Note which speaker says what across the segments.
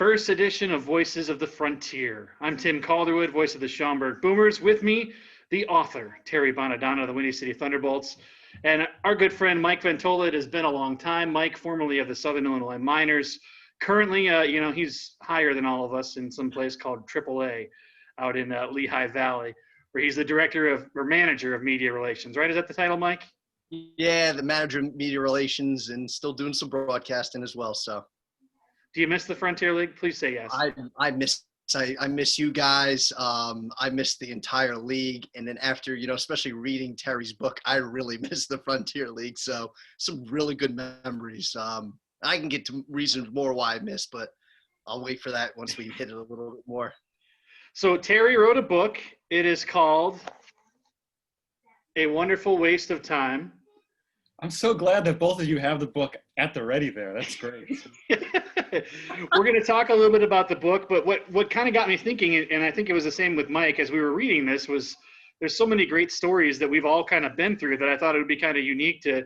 Speaker 1: first edition of Voices of the Frontier. I'm Tim Calderwood, voice of the Schaumburg Boomers. With me, the author, Terry Bonadonna of the Windy City Thunderbolts, and our good friend Mike Ventola. It has been a long time. Mike, formerly of the Southern Illinois Miners, currently, he's higher than all of us in some place called AAA out in Lehigh Valley, where he's the manager of media relations. Right? Is that the title, Mike?
Speaker 2: Yeah, the manager of media relations and still doing some broadcasting as well. So,
Speaker 1: do you miss the Frontier League? Please say yes.
Speaker 2: I miss you guys. I miss the entire league. And then after, especially reading Terry's book, I really miss the Frontier League. So some really good memories. I can get to reasons more why I miss, but I'll wait for that once we hit it a little bit more.
Speaker 1: So Terry wrote a book. It is called A Wonderful Waste of Time.
Speaker 3: I'm so glad that both of you have the book at the ready there. That's great.
Speaker 1: We're going to talk a little bit about the book, but what kind of got me thinking, and I think it was the same with Mike as we were reading this, was there's so many great stories that we've all kind of been through that I thought it would be kind of unique to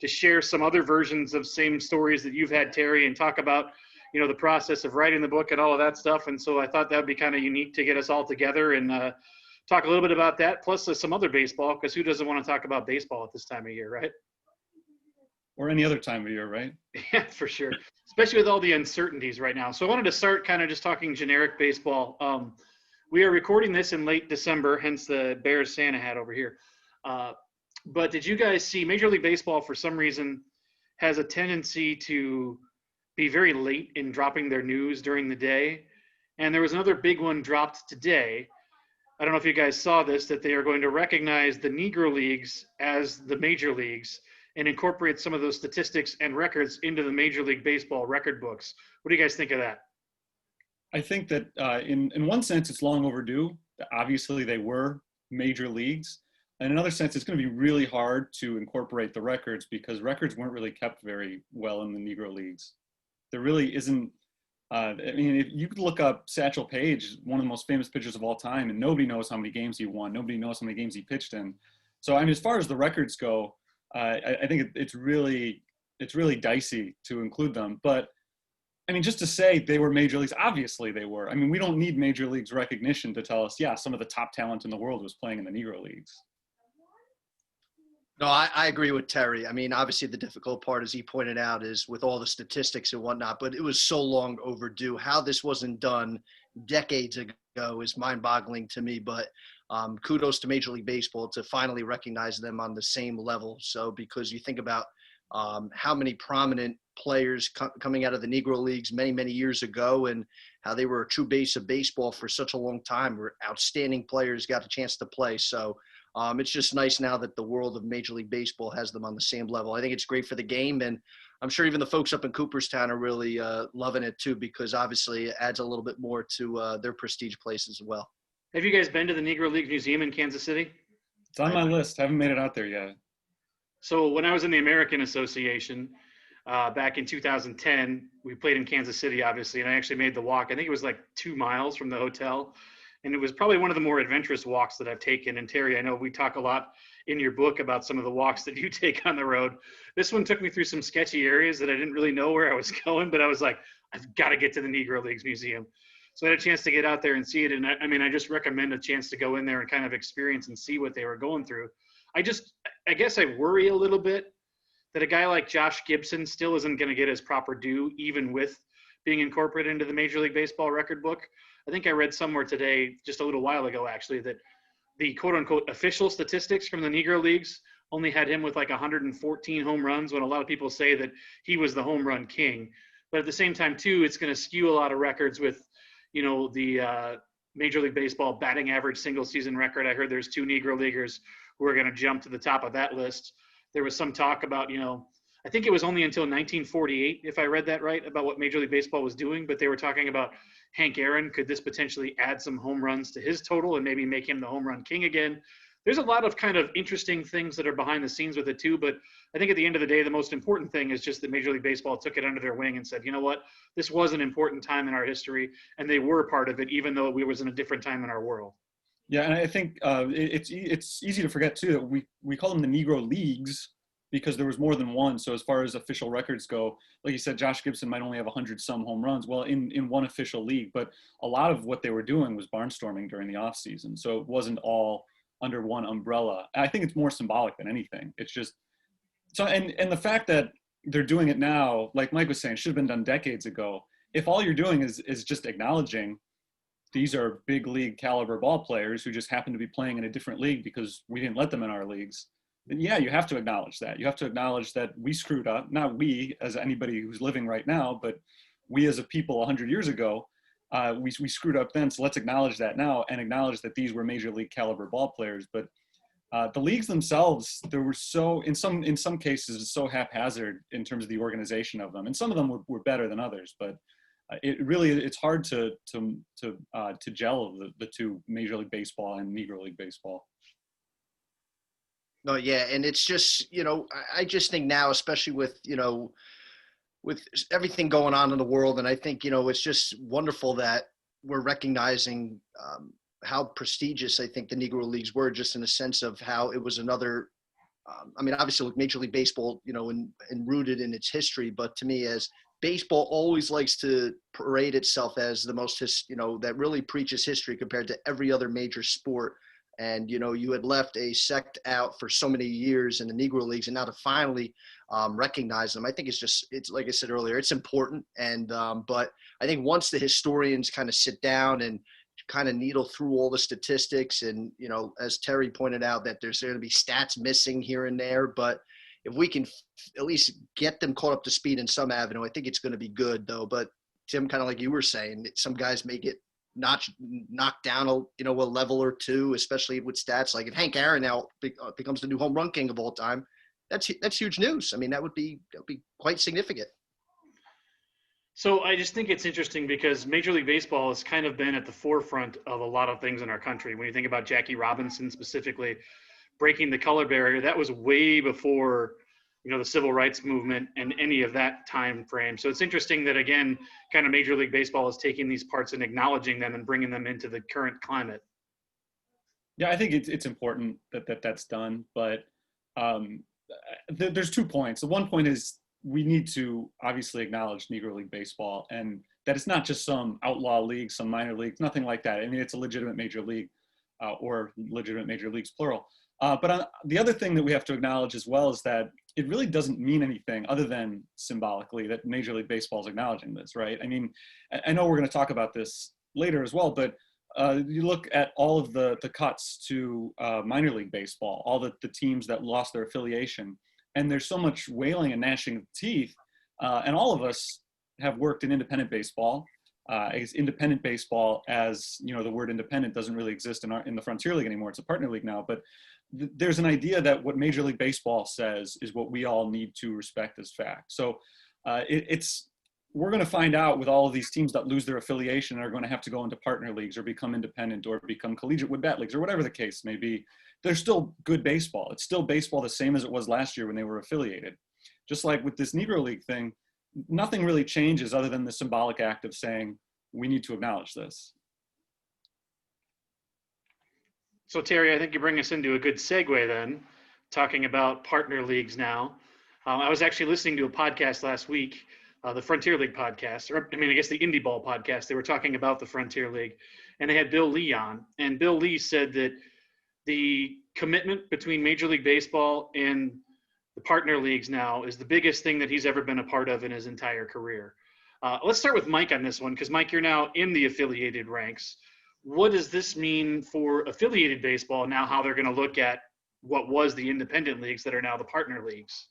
Speaker 1: share some other versions of same stories that you've had, Terry, and talk about, the process of writing the book and all of that stuff. And so I thought that would be kind of unique to get us all together and talk a little bit about that, plus some other baseball, because who doesn't want to talk about baseball at this time of year, right?
Speaker 3: Or any other time of year, right?
Speaker 1: Yeah, for sure. Especially with all the uncertainties right now. So I wanted to start kind of just talking generic baseball. We are recording this in late December, hence the Bears Santa hat over here. But did you guys see Major League Baseball, for some reason, has a tendency to be very late in dropping their news during the day? And there was another big one dropped today. I don't know if you guys saw this, that they are going to recognize the Negro Leagues as the major leagues and incorporate some of those statistics and records into the Major League Baseball record books. What do you guys think of that?
Speaker 3: I think that in one sense, it's long overdue. Obviously, they were major leagues. In another sense, it's going to be really hard to incorporate the records because records weren't really kept very well in the Negro Leagues. There really isn't. If you could look up Satchel Paige, one of the most famous pitchers of all time, and nobody knows how many games he won. Nobody knows how many games he pitched in. So, as far as the records go, I think it's really dicey to include them. But, just to say they were major leagues, obviously they were. We don't need major leagues recognition to tell us, yeah, some of the top talent in the world was playing in the Negro Leagues.
Speaker 2: No, I agree with Terry. Obviously the difficult part, as he pointed out, is with all the statistics and whatnot, but it was so long overdue. How this wasn't done decades ago is mind-boggling to me, but kudos to Major League Baseball to finally recognize them on the same level. So because you think about how many prominent players coming out of the Negro Leagues many, many years ago and how they were a true base of baseball for such a long time, where outstanding players got a chance to play. So it's just nice now that the world of Major League Baseball has them on the same level. I think it's great for the game, and I'm sure even the folks up in Cooperstown are really loving it too, because obviously it adds a little bit more to their prestige place as well.
Speaker 1: Have you guys been to the Negro League Museum in Kansas City?
Speaker 3: It's on my list. Haven't made it out there yet.
Speaker 1: So when I was in the American Association back in 2010, we played in Kansas City, obviously, and I actually made the walk. I think it was like 2 miles from the hotel. And it was probably one of the more adventurous walks that I've taken. And Terry, I know we talk a lot in your book about some of the walks that you take on the road. This one took me through some sketchy areas that I didn't really know where I was going, but I was like, I've got to get to the Negro Leagues Museum. So I had a chance to get out there and see it. And I just recommend a chance to go in there and kind of experience and see what they were going through. I guess I worry a little bit that a guy like Josh Gibson still isn't going to get his proper due, even with being incorporated into the Major League Baseball record book. I think I read somewhere today, just a little while ago actually, that the quote-unquote official statistics from the Negro Leagues only had him with like 114 home runs, when a lot of people say that he was the home run king. But at the same time, too, it's going to skew a lot of records with, the Major League Baseball batting average single season record. I heard there's 2 Negro Leaguers who are going to jump to the top of that list. There was some talk about, I think it was only until 1948, if I read that right, about what Major League Baseball was doing, but they were talking about Hank Aaron. Could this potentially add some home runs to his total and maybe make him the home run king again? There's a lot of kind of interesting things that are behind the scenes with it too, but I think at the end of the day, the most important thing is just that Major League Baseball took it under their wing and said, you know what, this was an important time in our history, and they were part of it, even though we was in a different time in our world.
Speaker 3: Yeah, and I think it's easy to forget too that we call them the Negro Leagues, because there was more than one. So as far as official records go, like you said, Josh Gibson might only have 100 some home runs. Well, in one official league, but a lot of what they were doing was barnstorming during the off season. So it wasn't all under one umbrella. I think it's more symbolic than anything. It's just so, and the fact that they're doing it now, like Mike was saying, should have been done decades ago. If all you're doing is just acknowledging these are big league caliber ball players who just happen to be playing in a different league because we didn't let them in our leagues, then yeah, you have to acknowledge that. You have to acknowledge that we screwed up. Not we as anybody who's living right now, but we as a people 100 years ago, we screwed up then. So let's acknowledge that now and acknowledge that these were major league caliber ball players. But the leagues themselves, there were so in some cases so haphazard in terms of the organization of them, and some of them were better than others. But it's hard to gel the two, Major League Baseball and Negro League Baseball.
Speaker 2: No, yeah, and it's just, I just think now, especially with everything going on in the world, and I think, it's just wonderful that we're recognizing how prestigious I think the Negro Leagues were, just in a sense of how it was another, obviously with Major League Baseball, and rooted in its history, but to me, as baseball always likes to parade itself as the most, that really preaches history compared to every other major sport. And, you had left a sect out for so many years in the Negro Leagues, and now to finally recognize them, I think it's like I said earlier, it's important. And, but I think once the historians kind of sit down and kind of needle through all the statistics, and, as Terry pointed out, that there's going to be stats missing here and there, but if we can at least get them caught up to speed in some avenue, I think it's going to be good, though. But Tim, kind of like you were saying, some guys may get knocked down a level or two, especially with stats. Like if Hank Aaron now becomes the new home run king of all time, that's huge news. I mean, that would be quite significant.
Speaker 1: So I just think it's interesting because Major League Baseball has kind of been at the forefront of a lot of things in our country. When you think about Jackie Robinson specifically breaking the color barrier, that was way before the civil rights movement and any of that time frame. So it's interesting that, again, kind of Major League Baseball is taking these parts and acknowledging them and bringing them into the current climate.
Speaker 3: Yeah, I think it's important that's done, but there's 2 points. The one point is we need to obviously acknowledge Negro League Baseball, and that it's not just some outlaw league, some minor league, nothing like that. I mean, it's a legitimate major league, or legitimate major leagues, plural. But the other thing that we have to acknowledge as well is that it really doesn't mean anything other than symbolically that Major League Baseball is acknowledging this, right? I mean, I know we're going to talk about this later as well, but you look at all of the cuts to minor league baseball, all the teams that lost their affiliation, and there's so much wailing and gnashing of teeth, and all of us have worked in independent baseball. Independent baseball, as the word independent doesn't really exist in the Frontier League anymore. It's a partner league now, but there's an idea that what Major League Baseball says is what we all need to respect as fact. So we're going to find out with all of these teams that lose their affiliation are going to have to go into partner leagues or become independent or become collegiate with bat leagues or whatever the case may be. They're still good baseball. It's still baseball the same as it was last year when they were affiliated. Just like with this Negro League thing, nothing really changes other than the symbolic act of saying we need to acknowledge this.
Speaker 1: So Terry, I think you bring us into a good segue then, talking about partner leagues now. I was actually listening to a podcast last week, the Frontier League podcast, or I guess the Indie Ball podcast. They were talking about the Frontier League, and they had Bill Lee on. And Bill Lee said that the commitment between Major League Baseball and the partner leagues now is the biggest thing that he's ever been a part of in his entire career. Let's start with Mike on this one, because Mike, you're now in the affiliated ranks. What does this mean for affiliated baseball now, how they're going to look at what was the independent leagues that are now the partner leagues?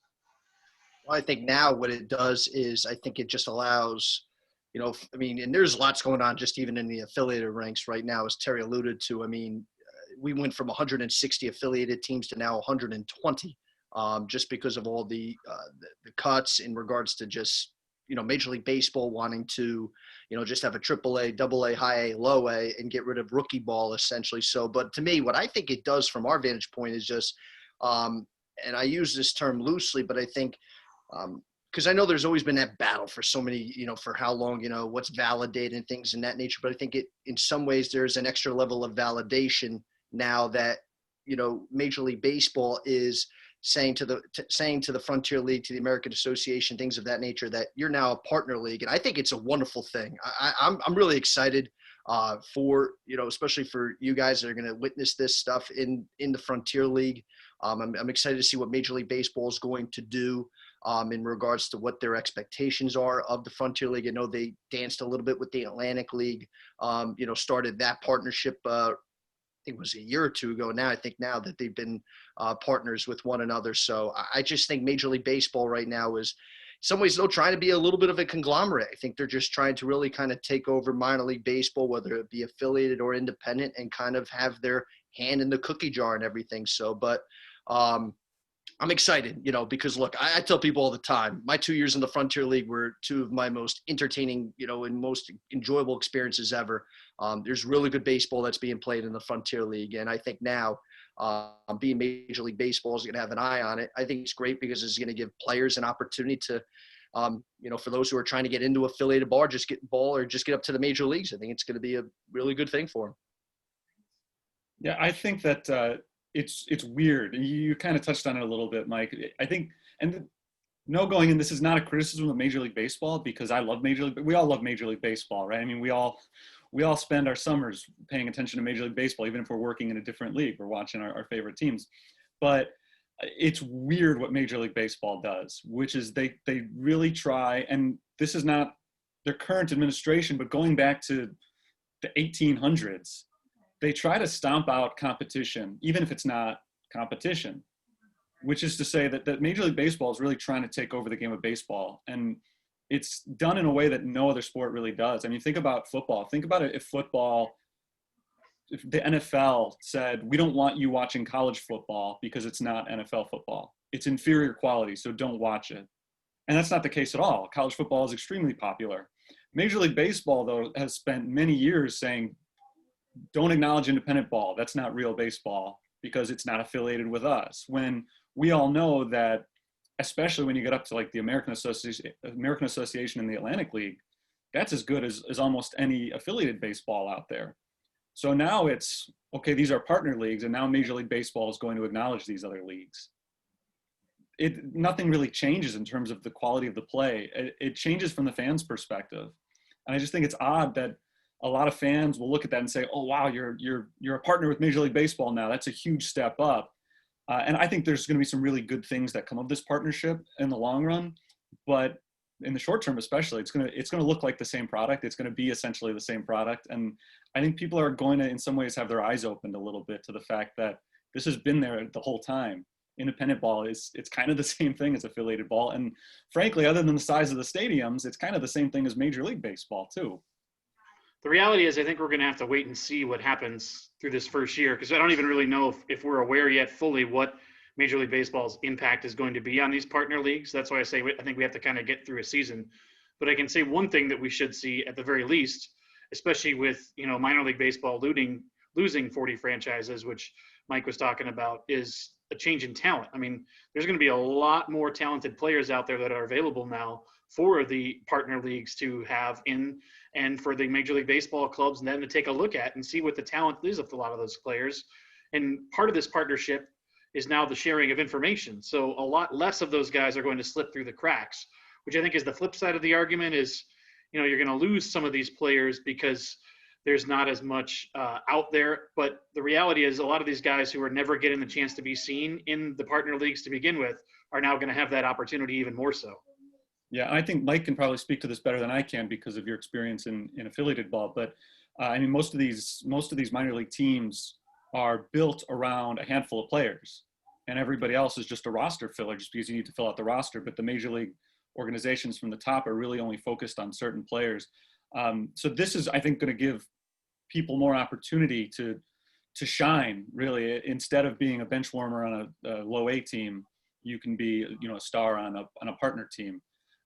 Speaker 2: Well, I think now what it does is I think it just allows, and there's lots going on just even in the affiliated ranks right now, as Terry alluded to. I mean, we went from 160 affiliated teams to now 120, just because of all the cuts in regards to just, Major League Baseball wanting to, just have a AAA, AA, high A, low A, and get rid of rookie ball essentially. So, but to me, what I think it does from our vantage point is just, and I use this term loosely, but I think, because I know there's always been that battle for so many, for how long, what's validated and things in that nature. But I think in some ways, there's an extra level of validation now that, Major League Baseball is saying to the Frontier League, to the American Association, things of that nature, that you're now a partner league. And I think it's a wonderful thing. I'm really excited for, especially for you guys that are going to witness this stuff in the Frontier League. I'm excited to see what Major League Baseball is going to do in regards to what their expectations are of the Frontier League. I know they danced a little bit with the Atlantic League, started that partnership I think it was a year or two ago now. I think now that they've been partners with one another. So I just think Major League Baseball right now is, in some ways, though, trying to be a little bit of a conglomerate. I think they're just trying to really kind of take over minor league baseball, whether it be affiliated or independent, and kind of have their hand in the cookie jar and everything. So, but I'm excited, because look, I tell people all the time, my 2 years in the Frontier League were two of my most entertaining, and most enjoyable experiences ever. There's really good baseball that's being played in the Frontier League. And I think now being Major League Baseball is going to have an eye on it. I think it's great because it's going to give players an opportunity to, for those who are trying to get into affiliated ball, just get up to the major leagues. I think it's going to be a really good thing for them.
Speaker 3: Yeah, I think that it's weird. You kind of touched on it a little bit, Mike. I think, and no going in, this is not a criticism of Major League Baseball, because I love Major League, we all love Major League Baseball, right? I mean, we all spend our summers paying attention to Major League Baseball, even if we're working in a different league, we're watching our favorite teams. But it's weird what Major League Baseball does, which is they really try, and this is not their current administration, but going back to the 1800s, they try to stomp out competition, even if it's not competition, which is to say that Major League Baseball is really trying to take over the game of baseball. And it's done in a way that no other sport really does. I mean, think about football. Think about it if the NFL said, we don't want you watching college football because it's not NFL football. It's inferior quality, so don't watch it. And that's not the case at all. College football is extremely popular. Major League Baseball, though, has spent many years saying, don't acknowledge independent ball. That's not real baseball because it's not affiliated with us. When we all know that, especially when you get up to like the American Association and the Atlantic League, that's as good as almost any affiliated baseball out there. So now it's, okay, these are partner leagues, and now Major League Baseball is going to acknowledge these other leagues. Nothing really changes in terms of the quality of the play. It changes from the fans' perspective. And I just think it's odd that a lot of fans will look at that and say, oh, wow, you're a partner with Major League Baseball now. That's a huge step up. And I think there's going to be some really good things that come of this partnership in the long run. But in the short term, especially, it's going to look like the same product. It's going to be essentially the same product. And I think people are going to, in some ways, have their eyes opened a little bit to the fact that this has been there the whole time. Independent ball it's kind of the same thing as affiliated ball. And frankly, other than the size of the stadiums, it's kind of the same thing as Major League Baseball too.
Speaker 1: The reality is, I think we're going to have to wait and see what happens through this first year, because I don't even really know if we're aware yet fully what Major League Baseball's impact is going to be on these partner leagues. That's why I say I think we have to kind of get through a season. But I can say one thing that we should see at the very least, especially with minor league baseball losing 40 franchises, which Mike was talking about, is a change in talent. I mean, there's going to be a lot more talented players out there that are available now for the partner leagues to have in, and for the Major League Baseball clubs and then to take a look at and see what the talent is of a lot of those players. And part of this partnership is now the sharing of information. So a lot less of those guys are going to slip through the cracks, which I think is the flip side of the argument is, you're going to lose some of these players because there's not as much out there. But the reality is a lot of these guys who are never getting the chance to be seen in the partner leagues to begin with are now going to have that opportunity even more so.
Speaker 3: Yeah, I think Mike can probably speak to this better than I can because of your experience in affiliated ball. But I mean, most of these minor league teams are built around a handful of players, and everybody else is just a roster filler just because you need to fill out the roster. But the major league organizations from the top are really only focused on certain players. So this is, I think, going to give people more opportunity to shine. Really, instead of being a bench warmer on a low A team, you can be a star on a partner team.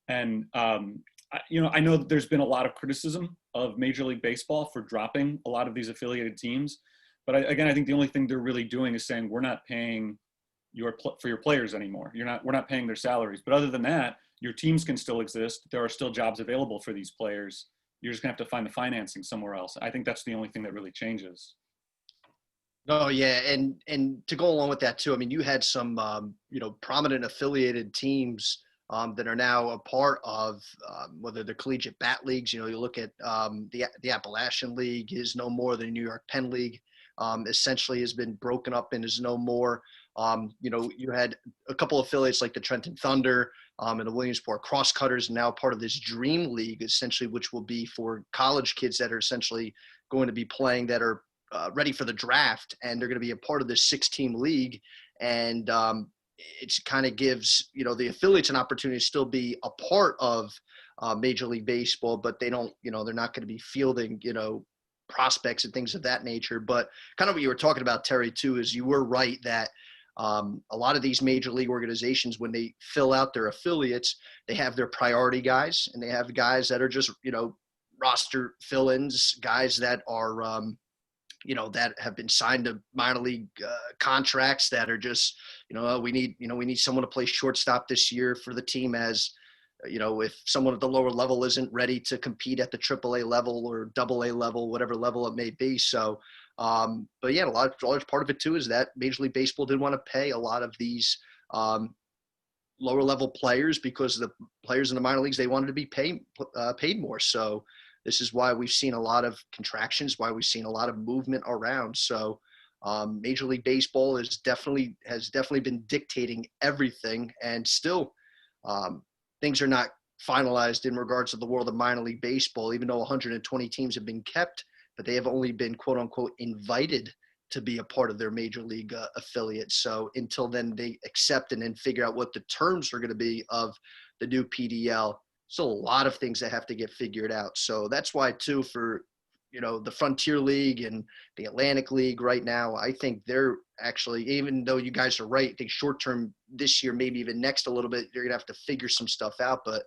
Speaker 3: And I know that there's been a lot of criticism of Major League Baseball for dropping a lot of these affiliated teams. But I think the only thing they're really doing is saying we're not paying for your players anymore. We're not paying their salaries. But other than that, your teams can still exist. There are still jobs available for these players. You're just gonna have to find the financing somewhere else. I think that's the only thing that really changes.
Speaker 2: Oh yeah, and to go along with that too, I mean, you had some prominent affiliated teams that are now a part of whether they're collegiate bat leagues. You know, you look at the Appalachian League is no more. The New York Penn League essentially has been broken up and is no more. You had a couple of affiliates like the Trenton Thunder and the Williamsport Crosscutters, now part of this Dream League, essentially, which will be for college kids that are essentially going to be playing that are ready for the draft, and they're going to be a part of this 6-team league. And it kind of gives the affiliates an opportunity to still be a part of Major League Baseball, but they don't, they're not going to be fielding prospects and things of that nature. But kind of what you were talking about, Terry, too, is you were right that a lot of these major league organizations, when they fill out their affiliates, they have their priority guys, and they have guys that are just roster fill-ins, guys that are that have been signed to minor league contracts that are just, we need someone to play shortstop this year for the team, as if someone at the lower level isn't ready to compete at the AAA level or AA level, whatever level it may be. So, but yeah, a large part of it too is that Major League Baseball didn't want to pay a lot of these lower level players, because the players in the minor leagues, they wanted to be paid more. So this is why we've seen a lot of contractions, why we've seen a lot of movement around. So Major League Baseball has definitely been dictating everything, and still things are not finalized in regards to the world of minor league baseball, even though 120 teams have been kept, but they have only been quote unquote invited to be a part of their major league affiliates. So until then, they accept and then figure out what the terms are going to be of the new PDL. So a lot of things that have to get figured out. So that's why too, for the Frontier League and the Atlantic League right now, I think they're actually, even though you guys are right, I think short term this year, maybe even next a little bit, you're gonna have to figure some stuff out. But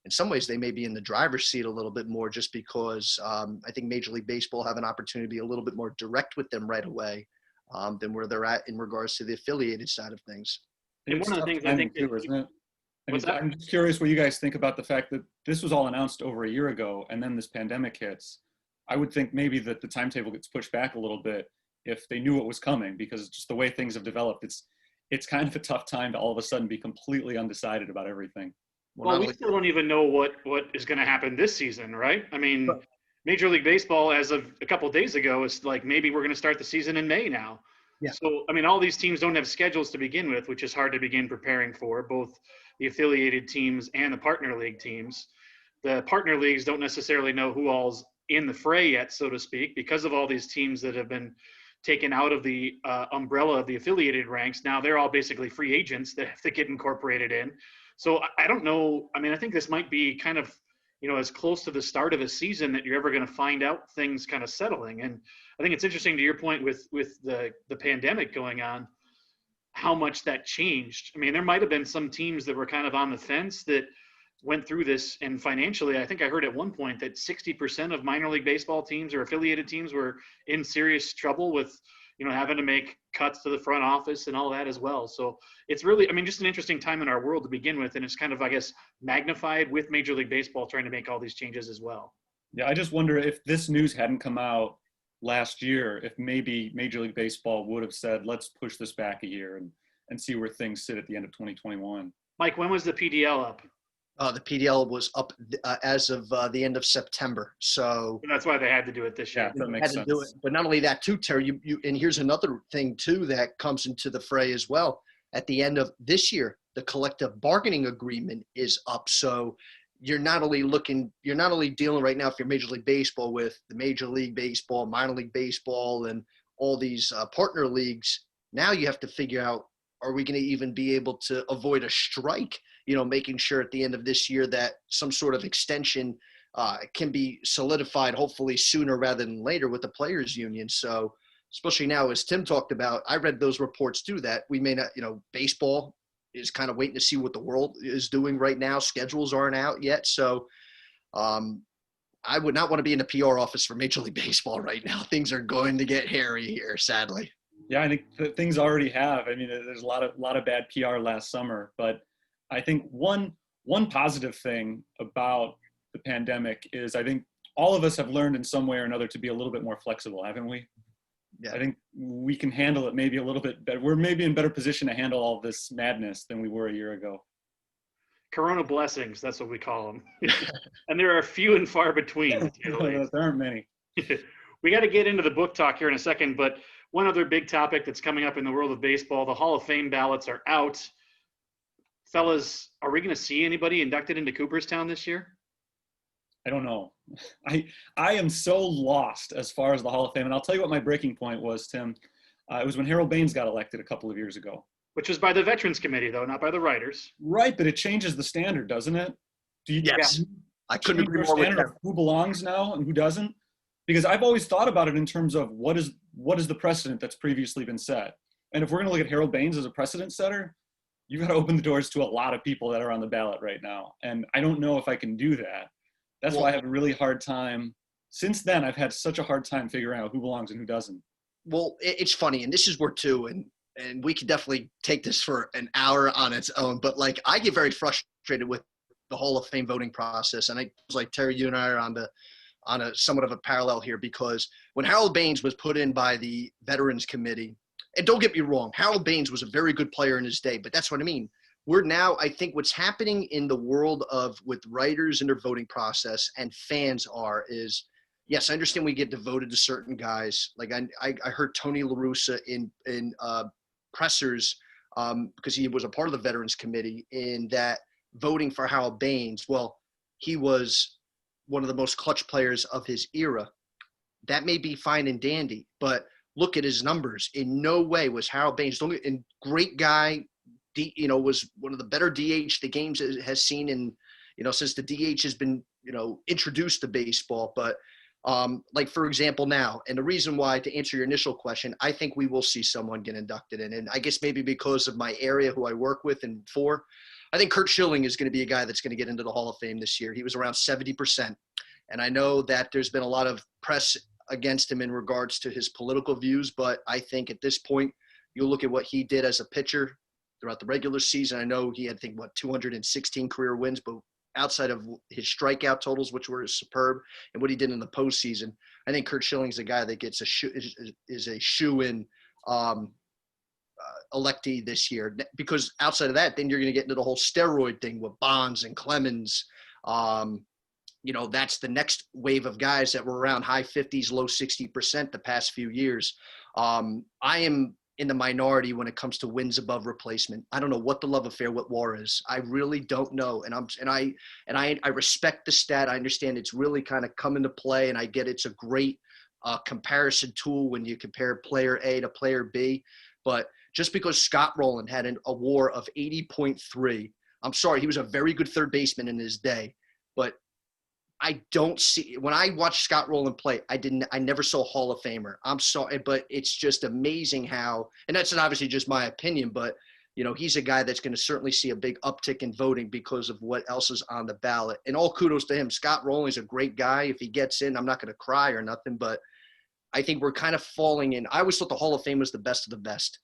Speaker 2: in some ways, they may be in the driver's seat a little bit more, just because I think Major League Baseball have an opportunity to be a little bit more direct with them right away than where they're at in regards to the affiliated side of things.
Speaker 1: And one of the things I think
Speaker 3: too, isn't it?
Speaker 1: What's that?
Speaker 3: I'm just curious what you guys think about the fact that this was all announced over a year ago, and then this pandemic hits. I would think maybe that the timetable gets pushed back a little bit if they knew what was coming, because just the way things have developed, it's kind of a tough time to all of a sudden be completely undecided about everything.
Speaker 1: Well, we still don't even know what is going to happen this season, right? I mean, Major League Baseball, as of a couple of days ago, is like, maybe we're going to start the season in May now.
Speaker 2: Yeah.
Speaker 1: So, I mean, all these teams don't have schedules to begin with, which is hard to begin preparing for, both the affiliated teams and the partner league teams. The partner leagues don't necessarily know who all's in the fray yet, so to speak, because of all these teams that have been taken out of the umbrella of the affiliated ranks. Now they're all basically free agents that have to get incorporated in. So I don't know. I mean, I think this might be kind of, as close to the start of a season that you're ever going to find out things kind of settling. And I think it's interesting, to your point, with the pandemic going on, how much that changed. I mean, there might have been some teams that were kind of on the fence that went through this, and financially, I think I heard at one point that 60% of minor league baseball teams or affiliated teams were in serious trouble with, having to make cuts to the front office and all that as well. So it's really, I mean, just an interesting time in our world to begin with. And it's kind of, I guess, magnified with Major League Baseball trying to make all these changes as well.
Speaker 3: Yeah, I just wonder if this news hadn't come out last year, if maybe Major League Baseball would have said, let's push this back a year and see where things sit at the end of 2021.
Speaker 1: Mike, when was the PDL up?
Speaker 2: The PDL was up as of the end of September. So
Speaker 1: that's why they had to do it this year.
Speaker 3: Yeah, that makes sense.
Speaker 2: But not only that too, Terry, and here's another thing too that comes into the fray as well. At the end of this year, the collective bargaining agreement is up. So you're not only dealing right now, if you're Major League Baseball, with the Major League Baseball, minor league baseball, and all these partner leagues. Now you have to figure out, are we going to even be able to avoid a strike? Making sure at the end of this year that some sort of extension can be solidified, hopefully sooner rather than later, with the players union. So especially now, as Tim talked about, I read those reports too, that we may not, baseball is kind of waiting to see what the world is doing right now. Schedules aren't out yet. So I would not want to be in the PR office for Major League Baseball right now. Things are going to get hairy here, sadly.
Speaker 3: Yeah, I think things already have. I mean, there's a lot of bad PR last summer, but I think one positive thing about the pandemic is I think all of us have learned in some way or another to be a little bit more flexible, haven't we?
Speaker 2: Yeah.
Speaker 3: I think we can handle it maybe a little bit better. We're maybe in better position to handle all this madness than we were a year ago.
Speaker 1: Corona blessings, that's what we call them. And there are few and far between, to say the least.
Speaker 3: There aren't many.
Speaker 1: We got to get into the book talk here in a second, but one other big topic that's coming up in the world of baseball, the Hall of Fame ballots are out. Fellas, are we going to see anybody inducted into Cooperstown this year?
Speaker 3: I don't know. I am so lost as far as the Hall of Fame. And I'll tell you what my breaking point was, Tim. It was when Harold Baines got elected a couple of years ago.
Speaker 1: Which was by the Veterans Committee, though, not by the writers.
Speaker 3: Right, but it changes the standard, doesn't it?
Speaker 2: Yes. I couldn't agree more with that.
Speaker 3: Who belongs now and who doesn't? Because I've always thought about it in terms of what is the precedent that's previously been set. And if we're going to look at Harold Baines as a precedent setter, you got to open the doors to a lot of people that are on the ballot right now. And I don't know if I can do that. That's why I have a really hard time. Since then, I've had such a hard time figuring out who belongs and who doesn't.
Speaker 2: Well, it's funny, and this is where too, and we could definitely take this for an hour on its own, but like I get very frustrated with the Hall of Fame voting process. And I was like, Terry, you and I are on a somewhat of a parallel here, because when Harold Baines was put in by the Veterans Committee, and don't get me wrong, Harold Baines was a very good player in his day, but that's what I mean. We're now, I think what's happening in the world of with writers and their voting process and fans is, yes, I understand we get devoted to certain guys. Like I heard Tony La Russa in pressers because he was a part of the Veterans Committee in that voting for Harold Baines. Well, he was one of the most clutch players of his era. That may be fine and dandy, but look at his numbers. In no way was Harold Baines, and great guy, was one of the better DH the game has seen in, since the DH has been, introduced to baseball. But like, for example, now, and the reason why, to answer your initial question, I think we will see someone get inducted in. And I guess maybe because of my area, who I work with and for, I think Curt Schilling is going to be a guy that's going to get into the Hall of Fame this year. He was around 70%. And I know that there's been a lot of press against him in regards to his political views, but I think at this point, you look at what he did as a pitcher throughout the regular season. I know he had, 216 career wins, but outside of his strikeout totals, which were superb, and what he did in the postseason, I think Curt Schilling's a guy that gets is a shoe-in electee this year. Because outside of that, then you're going to get into the whole steroid thing with Bonds and Clemens. That's the next wave of guys that were around high 50s, low 60% the past few years. I am in the minority when it comes to wins above replacement. I don't know what the love affair with WAR is. I really don't know. And I respect the stat. I understand it's really kind of come into play, and I get it's a great comparison tool when you compare player A to player B. But just because Scott Rowland had a WAR of 80.3, I'm sorry, he was a very good third baseman in his day, but I don't see, when I watched Scott Rowland play, I never saw Hall of Famer. I'm sorry, but it's just amazing how, and that's obviously just my opinion, but he's a guy that's going to certainly see a big uptick in voting because of what else is on the ballot. And all kudos to him. Scott Rowland is a great guy. If he gets in, I'm not going to cry or nothing, but I think we're kind of falling in. I always thought the Hall of Fame was the best of the best.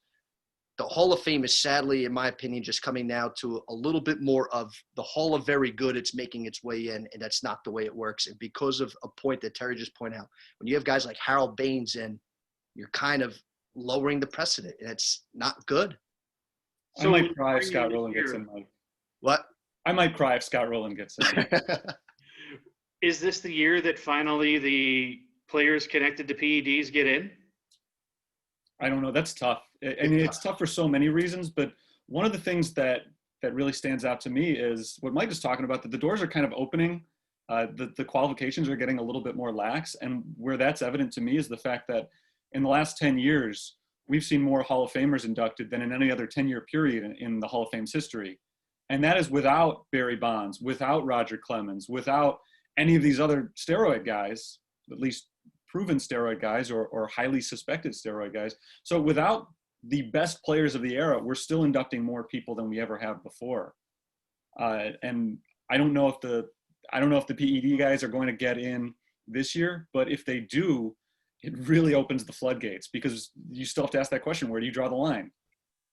Speaker 2: The Hall of Fame is sadly, in my opinion, just coming now to a little bit more of the Hall of Very Good. It's making its way in, and that's not the way it works. And because of a point that Terry just pointed out, when you have guys like Harold Baines in, you're kind of lowering the precedent, and it's not good.
Speaker 3: So I might cry if Scott Rowland gets in.
Speaker 2: What?
Speaker 3: I might cry if Scott Rowland gets in.
Speaker 1: Is this the year that finally the players connected to PEDs get in?
Speaker 3: I don't know. That's tough. I mean, it's tough for so many reasons, but one of the things that really stands out to me is what Mike was talking about, that the doors are kind of opening. The qualifications are getting a little bit more lax. And where that's evident to me is the fact that in the last 10 years, we've seen more Hall of Famers inducted than in any other 10-year period in the Hall of Fame's history. And that is without Barry Bonds, without Roger Clemens, without any of these other steroid guys, at least proven steroid guys or highly suspected steroid guys. So without the best players of the era, we're still inducting more people than we ever have before. And I don't know if the PED guys are going to get in this year, but if they do, it really opens the floodgates, because you still have to ask that question: where do you draw the line?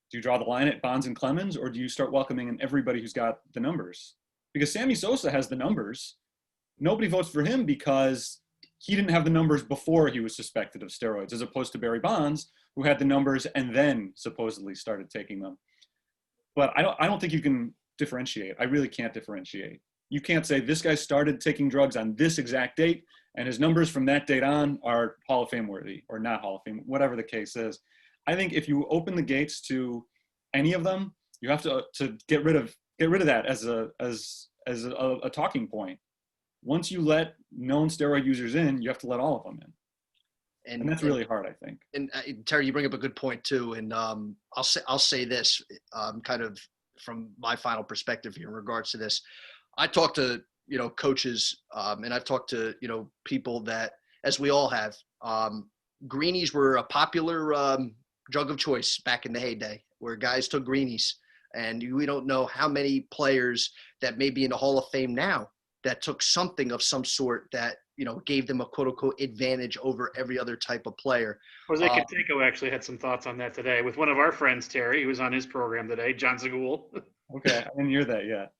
Speaker 3: Do you draw the line at Bonds and Clemens, or do you start welcoming in everybody who's got the numbers? Because Sammy Sosa has the numbers. Nobody votes for him because he didn't have the numbers before he was suspected of steroids, as opposed to Barry Bonds, who had the numbers and then supposedly started taking them. But I don't think you can differentiate. I really can't differentiate. You can't say this guy started taking drugs on this exact date and his numbers from that date on are Hall of Fame worthy or not Hall of Fame, whatever the case is. I think if you open the gates to any of them, you have to get rid of that as a talking point. Once you let known steroid users in, you have to let all of them in. And that's really hard, I think.
Speaker 2: And Terry, you bring up a good point too. And I'll say this, kind of from my final perspective here in regards to this. I talk to coaches, and I've talked to people that, as we all have, greenies were a popular drug of choice back in the heyday, where guys took greenies, and we don't know how many players that may be in the Hall of Fame now that took something of some sort that gave them a quote unquote advantage over every other type of player.
Speaker 1: Jose Canseco actually had some thoughts on that today with one of our friends, Terry, who was on his program today, John Zagul.
Speaker 3: Okay, I didn't hear that yet.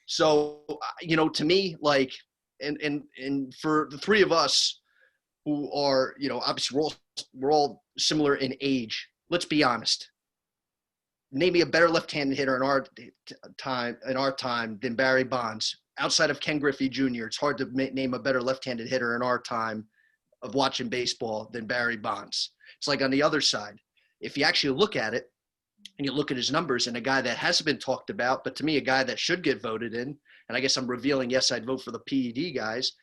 Speaker 2: So, to me, like, and for the three of us who are, obviously we're all similar in age. Let's be honest. Name me a better left-handed hitter in our time than Barry Bonds. Outside of Ken Griffey Jr., it's hard to name a better left-handed hitter in our time of watching baseball than Barry Bonds. It's like on the other side. If you actually look at it and you look at his numbers, and a guy that hasn't been talked about, but to me, a guy that should get voted in, and I guess I'm revealing, yes, I'd vote for the PED guys.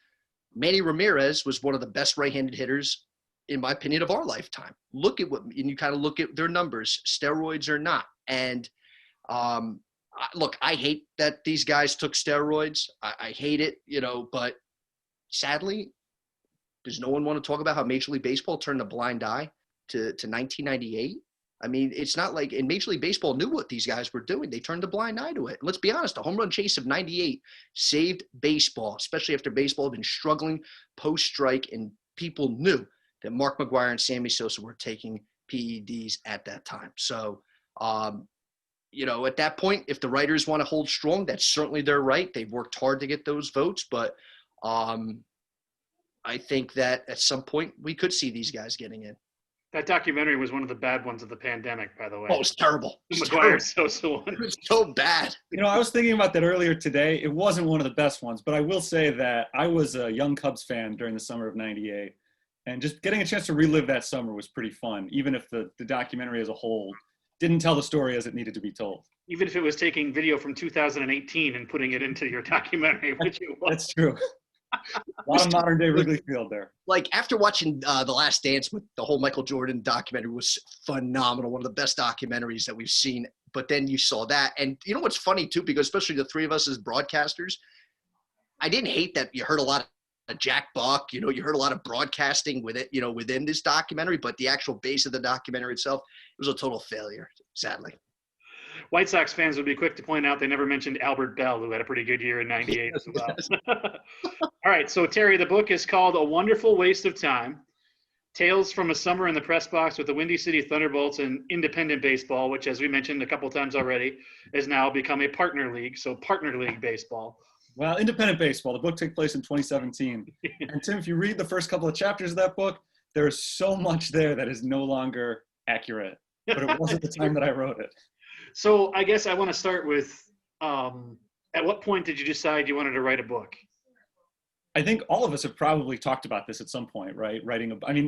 Speaker 2: Manny Ramirez was one of the best right-handed hitters, in my opinion, of our lifetime. Look at and you kind of look at their numbers, steroids or not. And look, I hate that these guys took steroids. I hate it, but sadly, does no one want to talk about how Major League Baseball turned a blind eye to 1998? I mean, it's not like – and Major League Baseball knew what these guys were doing. They turned a blind eye to it. And let's be honest, the home run chase of 98 saved baseball, especially after baseball had been struggling post-strike, and people knew that Mark McGwire and Sammy Sosa were taking PEDs at that time. So, at that point, if the writers want to hold strong, that's certainly their right. They've worked hard to get those votes. But I think that at some point we could see these guys getting in.
Speaker 1: That documentary was one of the bad ones of the pandemic, by the way.
Speaker 2: Oh, it was terrible.
Speaker 1: The McGwire Sosa one.
Speaker 2: It was so bad.
Speaker 3: I was thinking about that earlier today. It wasn't one of the best ones, but I will say that I was a young Cubs fan during the summer of '98. And just getting a chance to relive that summer was pretty fun, even if the documentary as a whole didn't tell the story as it needed to be told.
Speaker 1: Even if it was taking video from 2018 and putting it into your documentary, which it was.
Speaker 3: That's true. A lot of modern day Wrigley Field there.
Speaker 2: Like, after watching The Last Dance, with the whole Michael Jordan documentary was phenomenal, one of the best documentaries that we've seen. But then you saw that. And you know what's funny, too, because especially the three of us as broadcasters, I didn't hate that you heard a lot of Jack Buck, you heard a lot of broadcasting with it, within this documentary, but the actual base of the documentary itself, it was a total failure, sadly.
Speaker 1: White Sox fans would be quick to point out they never mentioned Albert Bell, who had a pretty good year in '98 as well. All right, so Terry, the book is called A Wonderful Waste of Time, Tales from a Summer in the Press Box with the Windy City Thunderbolts and Independent Baseball, which, as we mentioned a couple times already, has now become a partner league, so partner league baseball.
Speaker 3: Well, Independent Baseball, the book took place in 2017. And Tim, if you read the first couple of chapters of that book, there's so much there that is no longer accurate, but it was at the time that I wrote it.
Speaker 1: So I guess I want to start with, at what point did you decide you wanted to write a book?
Speaker 3: I think all of us have probably talked about this at some point, right?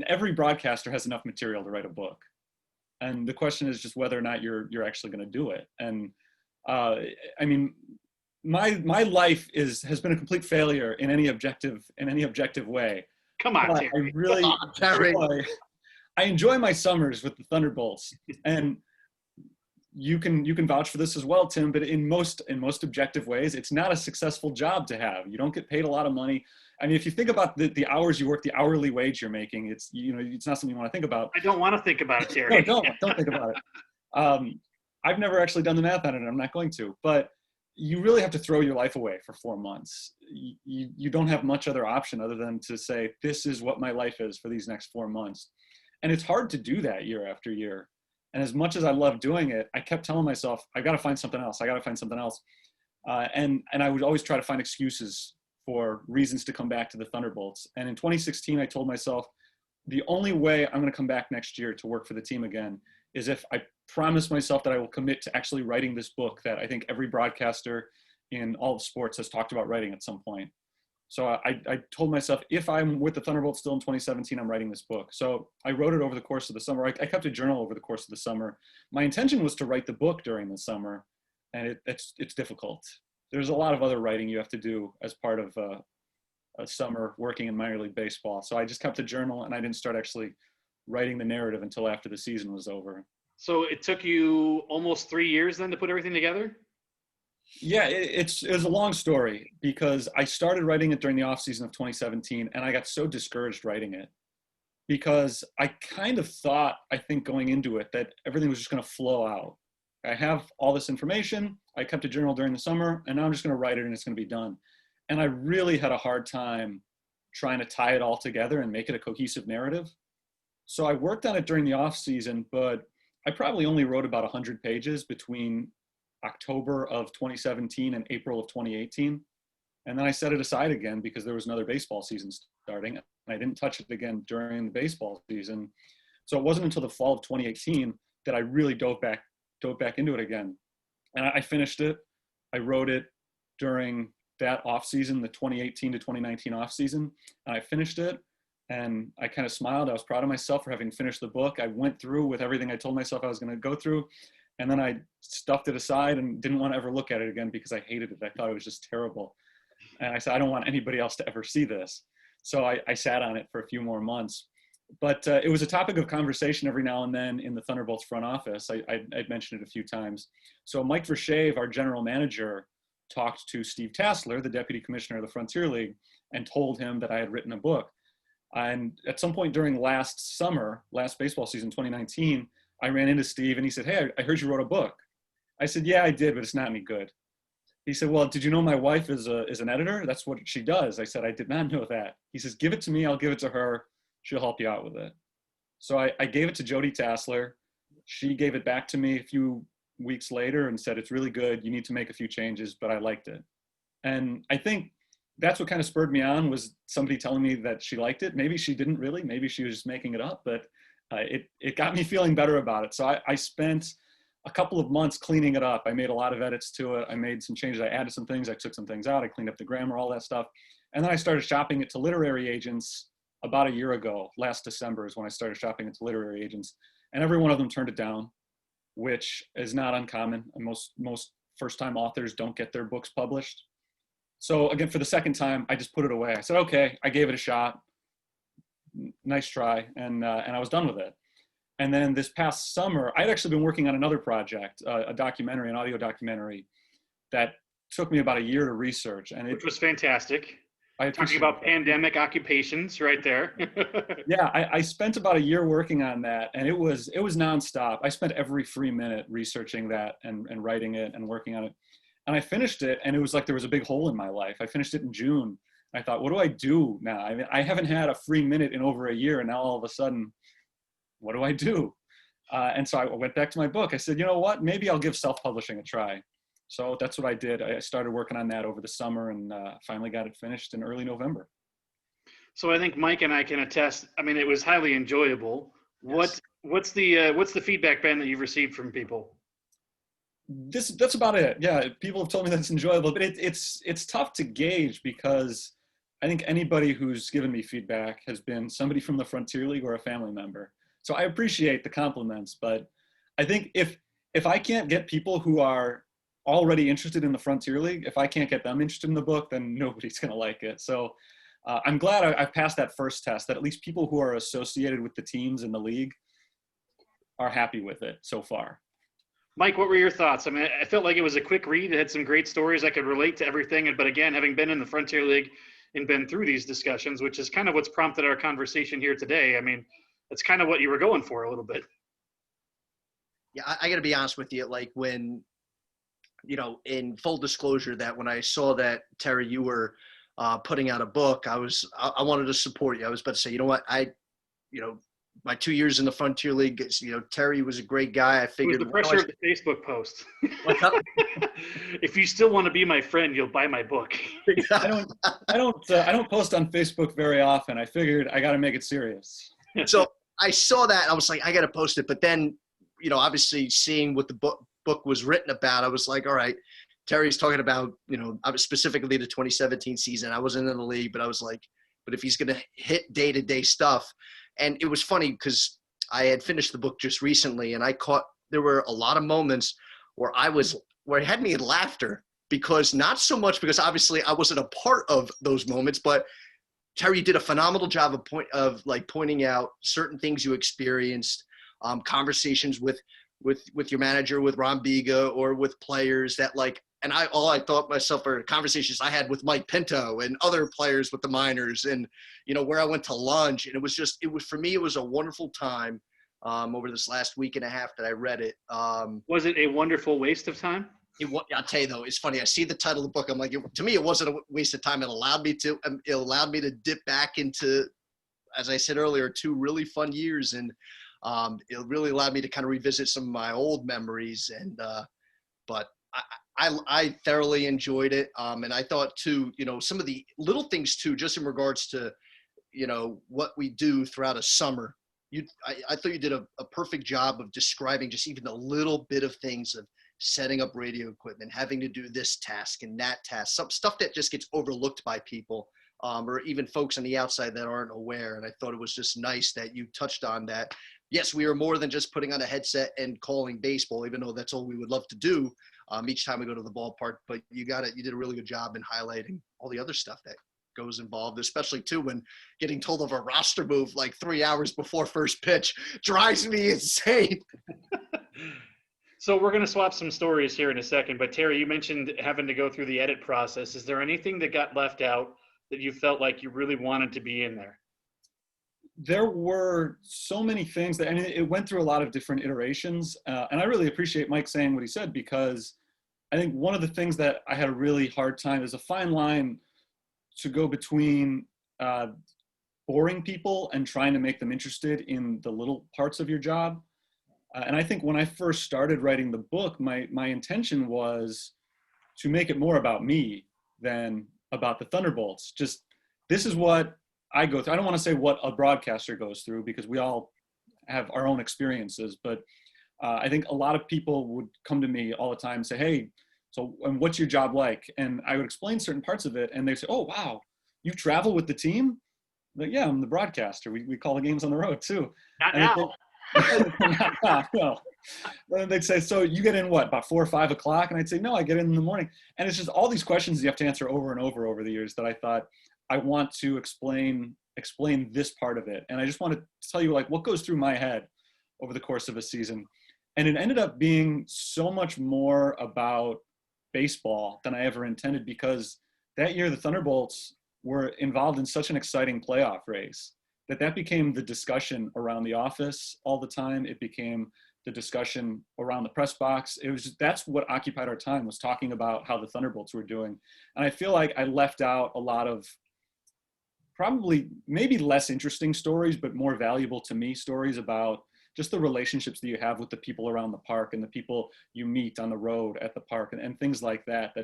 Speaker 3: Every broadcaster has enough material to write a book. And the question is just whether or not you're actually going to do it. And my life has been a complete failure in any objective way.
Speaker 1: Come on,
Speaker 3: Terry. I enjoy my summers with the Thunderbolts, and you can vouch for this as well, Tim. But in most objective ways, it's not a successful job to have. You don't get paid a lot of money. I mean, if you think about the hours you work, the hourly wage you're making, it's not something you want to think about.
Speaker 1: I don't want to think about it, Terry.
Speaker 3: No, don't think about it. I've never actually done the math on it, and I'm not going to. But you really have to throw your life away for 4 months. You don't have much other option other than to say, this is what my life is for these next 4 months. And it's hard to do that year after year. And as much as I love doing it, I kept telling myself, I got to find something else. And I would always try to find excuses for reasons to come back to the Thunderbolts. And in 2016, I told myself, the only way I'm going to come back next year to work for the team again is if I promise myself that I will commit to actually writing this book that I think every broadcaster in all of sports has talked about writing at some point. So I told myself, if I'm with the Thunderbolts still in 2017, I'm writing this book. So I wrote it over the course of the summer. I kept a journal over the course of the summer. My intention was to write the book during the summer, and it's difficult. There's a lot of other writing you have to do as part of a summer working in minor league baseball. So I just kept a journal, and I didn't start actually writing the narrative until after the season was over.
Speaker 1: So it took you almost 3 years then to put everything together?
Speaker 3: Yeah, it was a long story because I started writing it during the off season of 2017, and I got so discouraged writing it because I kind of thought, I think going into it, that everything was just going to flow out. I have all this information. I kept a journal during the summer, and now I'm just going to write it and it's going to be done. And I really had a hard time trying to tie it all together and make it a cohesive narrative. So I worked on it during the off season, but I probably only wrote about 100 pages between October of 2017 and April of 2018. And then I set it aside again because there was another baseball season starting, and I didn't touch it again during the baseball season. So it wasn't until the fall of 2018 that I really dove back into it again. And I finished it. I wrote it during that off season, the 2018 to 2019 off season, and I finished it. And I kind of smiled. I was proud of myself for having finished the book. I went through with everything I told myself I was going to go through. And then I stuffed it aside and didn't want to ever look at it again because I hated it. I thought it was just terrible. And I said, I don't want anybody else to ever see this. So I sat on it for a few more months. But it was a topic of conversation every now and then in the Thunderbolts front office. I'd mentioned it a few times. So Mike Vershave, our general manager, talked to Steve Tassler, the deputy commissioner of the Frontier League, and told him that I had written a book. And at some point during last baseball season, 2019, I ran into Steve and he said, hey, I heard you wrote a book. I said, yeah, I did, but it's not any good. He said, well, did you know my wife is an editor? That's what she does. I said, I did not know that. He says, give it to me. I'll give it to her. She'll help you out with it. So I gave it to Jody Tassler. She gave it back to me a few weeks later and said, it's really good. You need to make a few changes, but I liked it. And I think that's what kind of spurred me on, was somebody telling me that she liked it. Maybe she didn't really, maybe she was just making it up, but it got me feeling better about it. So I spent a couple of months cleaning it up. I made a lot of edits to it. I made some changes. I added some things. I took some things out. I cleaned up the grammar, all that stuff. And then I started shopping it to literary agents about a year ago. Last December is when I started shopping it to literary agents. And every one of them turned it down, which is not uncommon. Most first-time authors don't get their books published. So again, for the second time, I just put it away. I said, okay, I gave it a shot. Nice try. And I was done with it. And then this past summer, I'd actually been working on another project, a documentary, an audio documentary that took me about a year to research. And
Speaker 1: which was fantastic.
Speaker 3: I
Speaker 1: Talking about pandemic occupations right there.
Speaker 3: Yeah, I spent about a year working on that, and it was nonstop. I spent every free minute researching that and writing it and working on it. And I finished it, and it was like there was a big hole in my life. I finished it in June. I thought, what do I do now? I mean, I haven't had a free minute in over a year, and now all of a sudden, what do I do? And so I went back to my book. I said, you know what? Maybe I'll give self-publishing a try. So that's what I did. I started working on that over the summer and finally got it finished in early November.
Speaker 1: So I think Mike and I can attest. I mean, it was highly enjoyable.
Speaker 3: Yes.
Speaker 1: What's the feedback, Ben, that you've received from people?
Speaker 3: That's about it. Yeah, people have told me that it's enjoyable, but it's tough to gauge because I think anybody who's given me feedback has been somebody from the Frontier League or a family member. So I appreciate the compliments, but I think if I can't get people who are already interested in the Frontier League, if I can't get them interested in the book, then nobody's going to like it. So I'm glad I've passed that first test, that at least people who are associated with the teams in the league are happy with it so far.
Speaker 1: Mike, what were your thoughts? I mean, I felt like it was a quick read. It had some great stories. I could relate to everything. But again, having been in the Frontier League and been through these discussions, which is kind of what's prompted our conversation here today. I mean, that's kind of what you were going for a little bit.
Speaker 2: Yeah, I got to be honest with you. Like when, in full disclosure, that when I saw that, Terry, you were putting out a book, I wanted to support you. I was about to say, you know what, my 2 years in the Frontier League, Terry was a great guy. I
Speaker 1: It was
Speaker 2: figured
Speaker 1: the pressure of the Facebook post.
Speaker 2: what's up?
Speaker 1: If you still want to be my friend, you'll buy my book.
Speaker 3: I don't post on Facebook very often. I figured I got to make it serious.
Speaker 2: So I saw that and I was like, I got to post it. But then, obviously seeing what the book was written about, I was like, all right, Terry's talking about, I was specifically the 2017 season. I wasn't in the league, but I was like, but if he's going to hit day-to-day stuff. And it was funny because I had finished the book just recently and there were a lot of moments where it had me in laughter, because not so much because obviously I wasn't a part of those moments, but Terry did a phenomenal job of pointing out certain things you experienced, conversations with your manager, with Ron Biga, or with players that and all I thought myself are conversations I had with Mike Pinto and other players with the minors, and where I went to lunch, and for me it was a wonderful time over this last week and a half that I read it.
Speaker 1: Was it a wonderful waste of time?
Speaker 2: I'll tell you though, it's funny. I see the title of the book. I'm like, to me, it wasn't a waste of time. It allowed me to dip back into, as I said earlier, 2 really fun years, and it really allowed me to kind of revisit some of my old memories. And but I thoroughly enjoyed it, and I thought too, some of the little things too, just in regards to, what we do throughout a summer. I thought you did a perfect job of describing just even a little bit of things of setting up radio equipment, having to do this task and that task, some stuff that just gets overlooked by people, or even folks on the outside that aren't aware. And I thought it was just nice that you touched on that. Yes, we are more than just putting on a headset and calling baseball, even though that's all we would love to do each time we go to the ballpark. But you did a really good job in highlighting all the other stuff that goes involved, especially too when getting told of a roster move 3 hours before first pitch drives me insane.
Speaker 1: So we're going to swap some stories here in a second, but Terry, you mentioned having to go through the edit process. Is there anything that got left out that you felt like you really wanted to be in there?
Speaker 3: There were so many things it went through a lot of different iterations. And I really appreciate Mike saying what he said, because I think one of the things that I had a really hard time is a fine line to go between boring people and trying to make them interested in the little parts of your job. And I think when I first started writing the book, my intention was to make it more about me than about the Thunderbolts. Just, this is what I go through. I don't want to say what a broadcaster goes through, because we all have our own experiences, but I think a lot of people would come to me all the time and say, hey, so and what's your job like? And I would explain certain parts of it, and they say, oh, wow, you travel with the team? Like, yeah, I'm the broadcaster. We call the games on the road too.
Speaker 1: Not
Speaker 3: And
Speaker 1: now.
Speaker 3: No. Then they'd say, so you get in what, about 4 or 5 o'clock? And I'd say, no, I get in the morning. And it's just all these questions you have to answer over and over the years that I thought, I want to explain this part of it. And I just want to tell you what goes through my head over the course of a season. And it ended up being so much more about baseball than I ever intended, because that year the Thunderbolts were involved in such an exciting playoff race that became the discussion around the office all the time. It became the discussion around the press box. That's what occupied our time, was talking about how the Thunderbolts were doing. And I feel like I left out a lot of probably maybe less interesting stories, but more valuable to me stories about just the relationships that you have with the people around the park and the people you meet on the road at the park, and things like that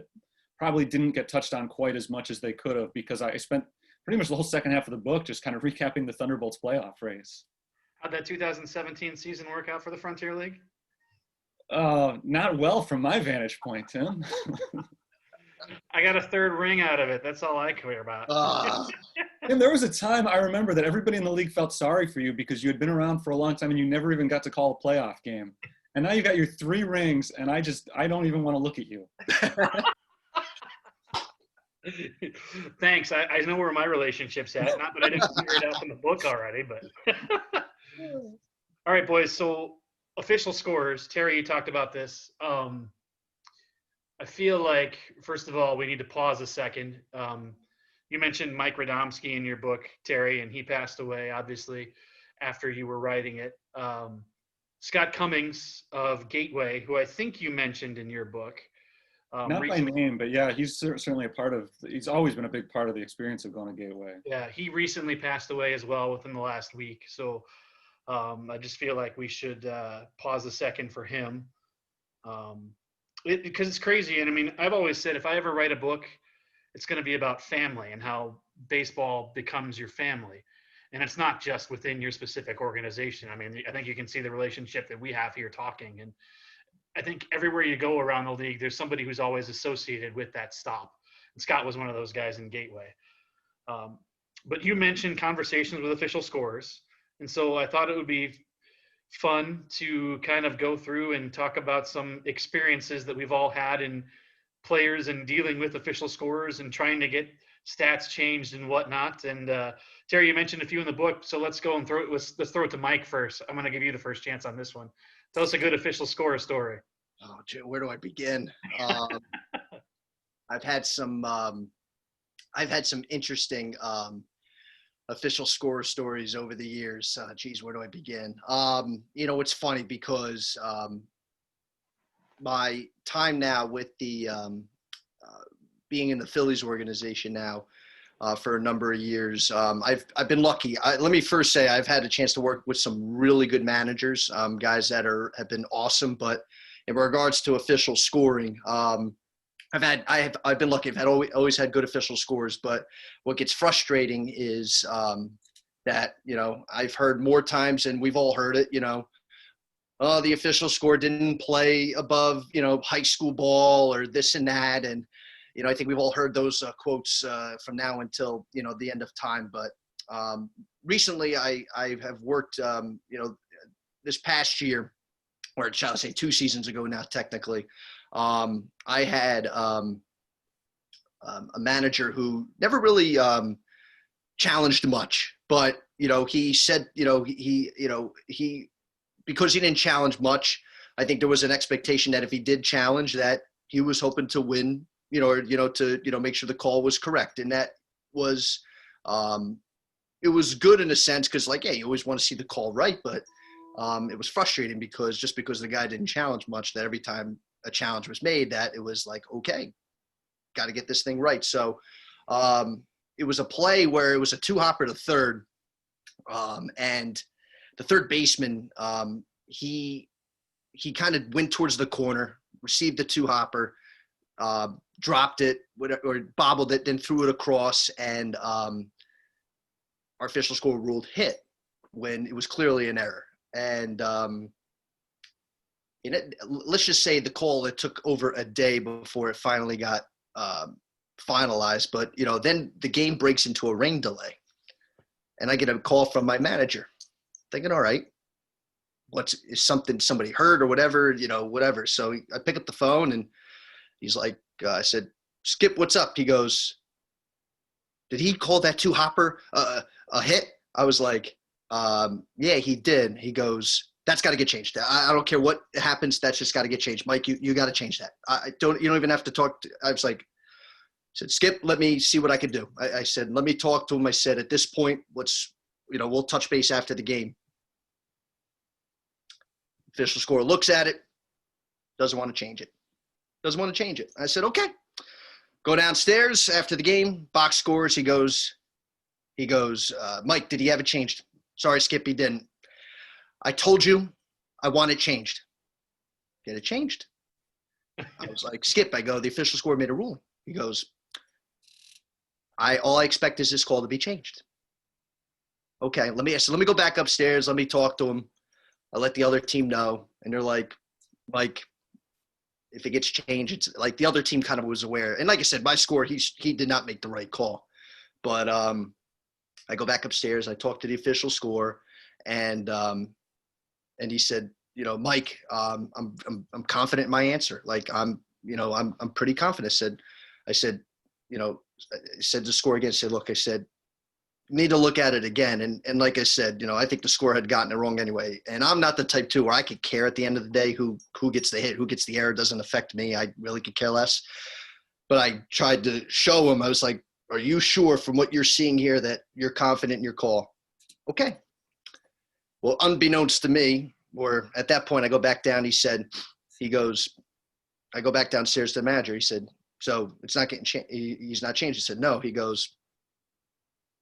Speaker 3: probably didn't get touched on quite as much as they could have, because I spent pretty much the whole second half of the book just kind of recapping the Thunderbolts playoff race.
Speaker 1: How'd that 2017 season work out for the Frontier League?
Speaker 3: Not well from my vantage point, Tim.
Speaker 1: I got a 3rd ring out of it. That's all I care about.
Speaker 3: And there was a time I remember that everybody in the league felt sorry for you because you had been around for a long time and you never even got to call a playoff game. And now you got your 3 rings, and I don't even want to look at you.
Speaker 1: Thanks. I know where my relationship's at. Not that I didn't figure it out in the book already, but. All right, boys. So official scores. Terry, you talked about this. I feel like, first of all, we need to pause a second. You mentioned Mike Radomski in your book, Terry, and he passed away, obviously, after you were writing it. Scott Cummings of Gateway, who I think you mentioned in your book.
Speaker 3: Not by name, but yeah, he's certainly he's always been a big part of the experience of going to Gateway.
Speaker 1: Yeah, he recently passed away as well within the last week. So I just feel like we should pause a second for him. Because it's crazy. And I mean, I've always said if I ever write a book, it's going to be about family and how baseball becomes your family. And it's not just within your specific organization. I mean, I think you can see the relationship that we have here talking. And I think everywhere you go around the league, there's somebody who's always associated with that stop. And Scott was one of those guys in Gateway. Um, but you mentioned conversations with official scorers. And so I thought it would be fun to kind of go through and talk about some experiences that we've all had in players and dealing with official scorers and trying to get stats changed and whatnot. And Terry, you mentioned a few in the book, so let's go and let's throw it to Mike first. I'm going to give you the first chance on this one. Tell us a good official scorer story.
Speaker 2: Oh, where do I begin? I've had some interesting official scorer stories over the years. Geez, where do I begin? It's funny because my time now with the being in the Phillies organization now for a number of years, I've been lucky. Let me first say I've had a chance to work with some really good managers, guys that have been awesome. But in regards to official scoring, I've been lucky. I've always had good official scores, but what gets frustrating is that I've heard more times, and we've all heard it. Oh, the official score didn't play above high school ball or this and that, and I think we've all heard those quotes from now until the end of time. But recently, I have worked this past year, or shall I say 2 seasons ago now, technically. I had a manager who never really challenged much, but he said he because he didn't challenge much. I think there was an expectation that if he did challenge, that he was hoping to win, to make sure the call was correct, and that was it was good in a sense because you always want to see the call right, but it was frustrating because the guy didn't challenge much, that every time a challenge was made, that it was like, okay, got to get this thing right. So it was a play where it was a 2-hopper to third, and the third baseman, he kind of went towards the corner, received the 2-hopper, dropped it or bobbled it, then threw it across, and our official score ruled hit when it was clearly an error. And let's just say the call, it took over a day before it finally got finalized. But then the game breaks into a rain delay, and I get a call from my manager, thinking, all right, is somebody heard or whatever, whatever. So I pick up the phone, and he's like, I said, Skip, what's up? He goes, did he call that 2-hopper a hit? I was like, yeah, he did. He goes, that's got to get changed. I don't care what happens. That's just got to get changed. Mike, you got to change that. You don't even have to talk. I was like, I said, Skip, let me see what I can do. I said, let me talk to him. I said, at this point, we'll touch base after the game. Official scorer looks at it, doesn't want to change it. I said, okay. Go downstairs after the game, box scores. He goes, Mike, did he have it changed? Sorry, Skip, he didn't. I told you I want it changed. Get it changed. I was like, Skip, the official score made a ruling. He goes, all I expect is this call to be changed. Okay, let me go back upstairs. Let me talk to him. I let the other team know. And they're like, Mike, if it gets changed, it's like the other team kind of was aware. And like I said, my score, he did not make the right call. But I go back upstairs. I talk to the official score, and he said, Mike, I'm confident in my answer. Like I'm pretty confident. I said the score again. I said, look, I said, need to look at it again. And like I said, I think the score had gotten it wrong anyway. And I'm not the type where I could care at the end of the day who gets the hit, who gets the error. Doesn't affect me. I really could care less. But I tried to show him. I was like, are you sure from what you're seeing here that you're confident in your call? Okay. Well, unbeknownst to me, or at that point I go back down, I go back downstairs to the manager. He said, so it's not getting changed. He's not changed. He said, no. He goes,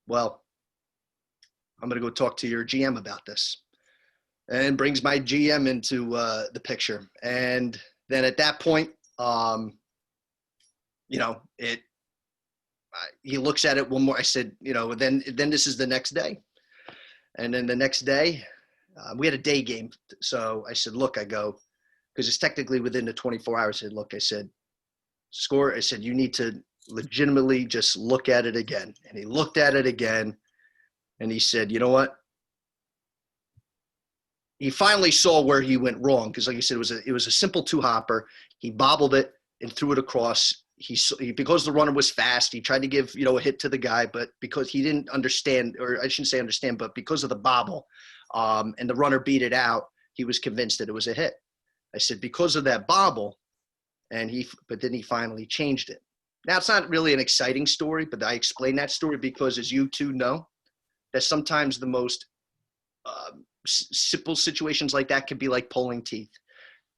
Speaker 2: well, I'm going to go talk to your GM about this. and brings my GM into the picture. And then at that point, he looks at it one more. I said, then this is the next day. And then the next day, we had a day game. So I said, look, because it's technically within the 24 hours. I said, look, I said, score. I said, you need to legitimately just look at it again. And he looked at it again and he said, you know what? He finally saw where he went wrong. Cause like you said, it was a simple 2-hopper. He bobbled it and threw it across. Because the runner was fast, he tried to give, a hit to the guy, but because he didn't understand, or I shouldn't say understand, but because of the bobble, and the runner beat it out, he was convinced that it was a hit. I said, because of that bobble, but then he finally changed it. Now, it's not really an exciting story, but I explain that story because, as you two know, that sometimes the most simple situations like that can be like pulling teeth.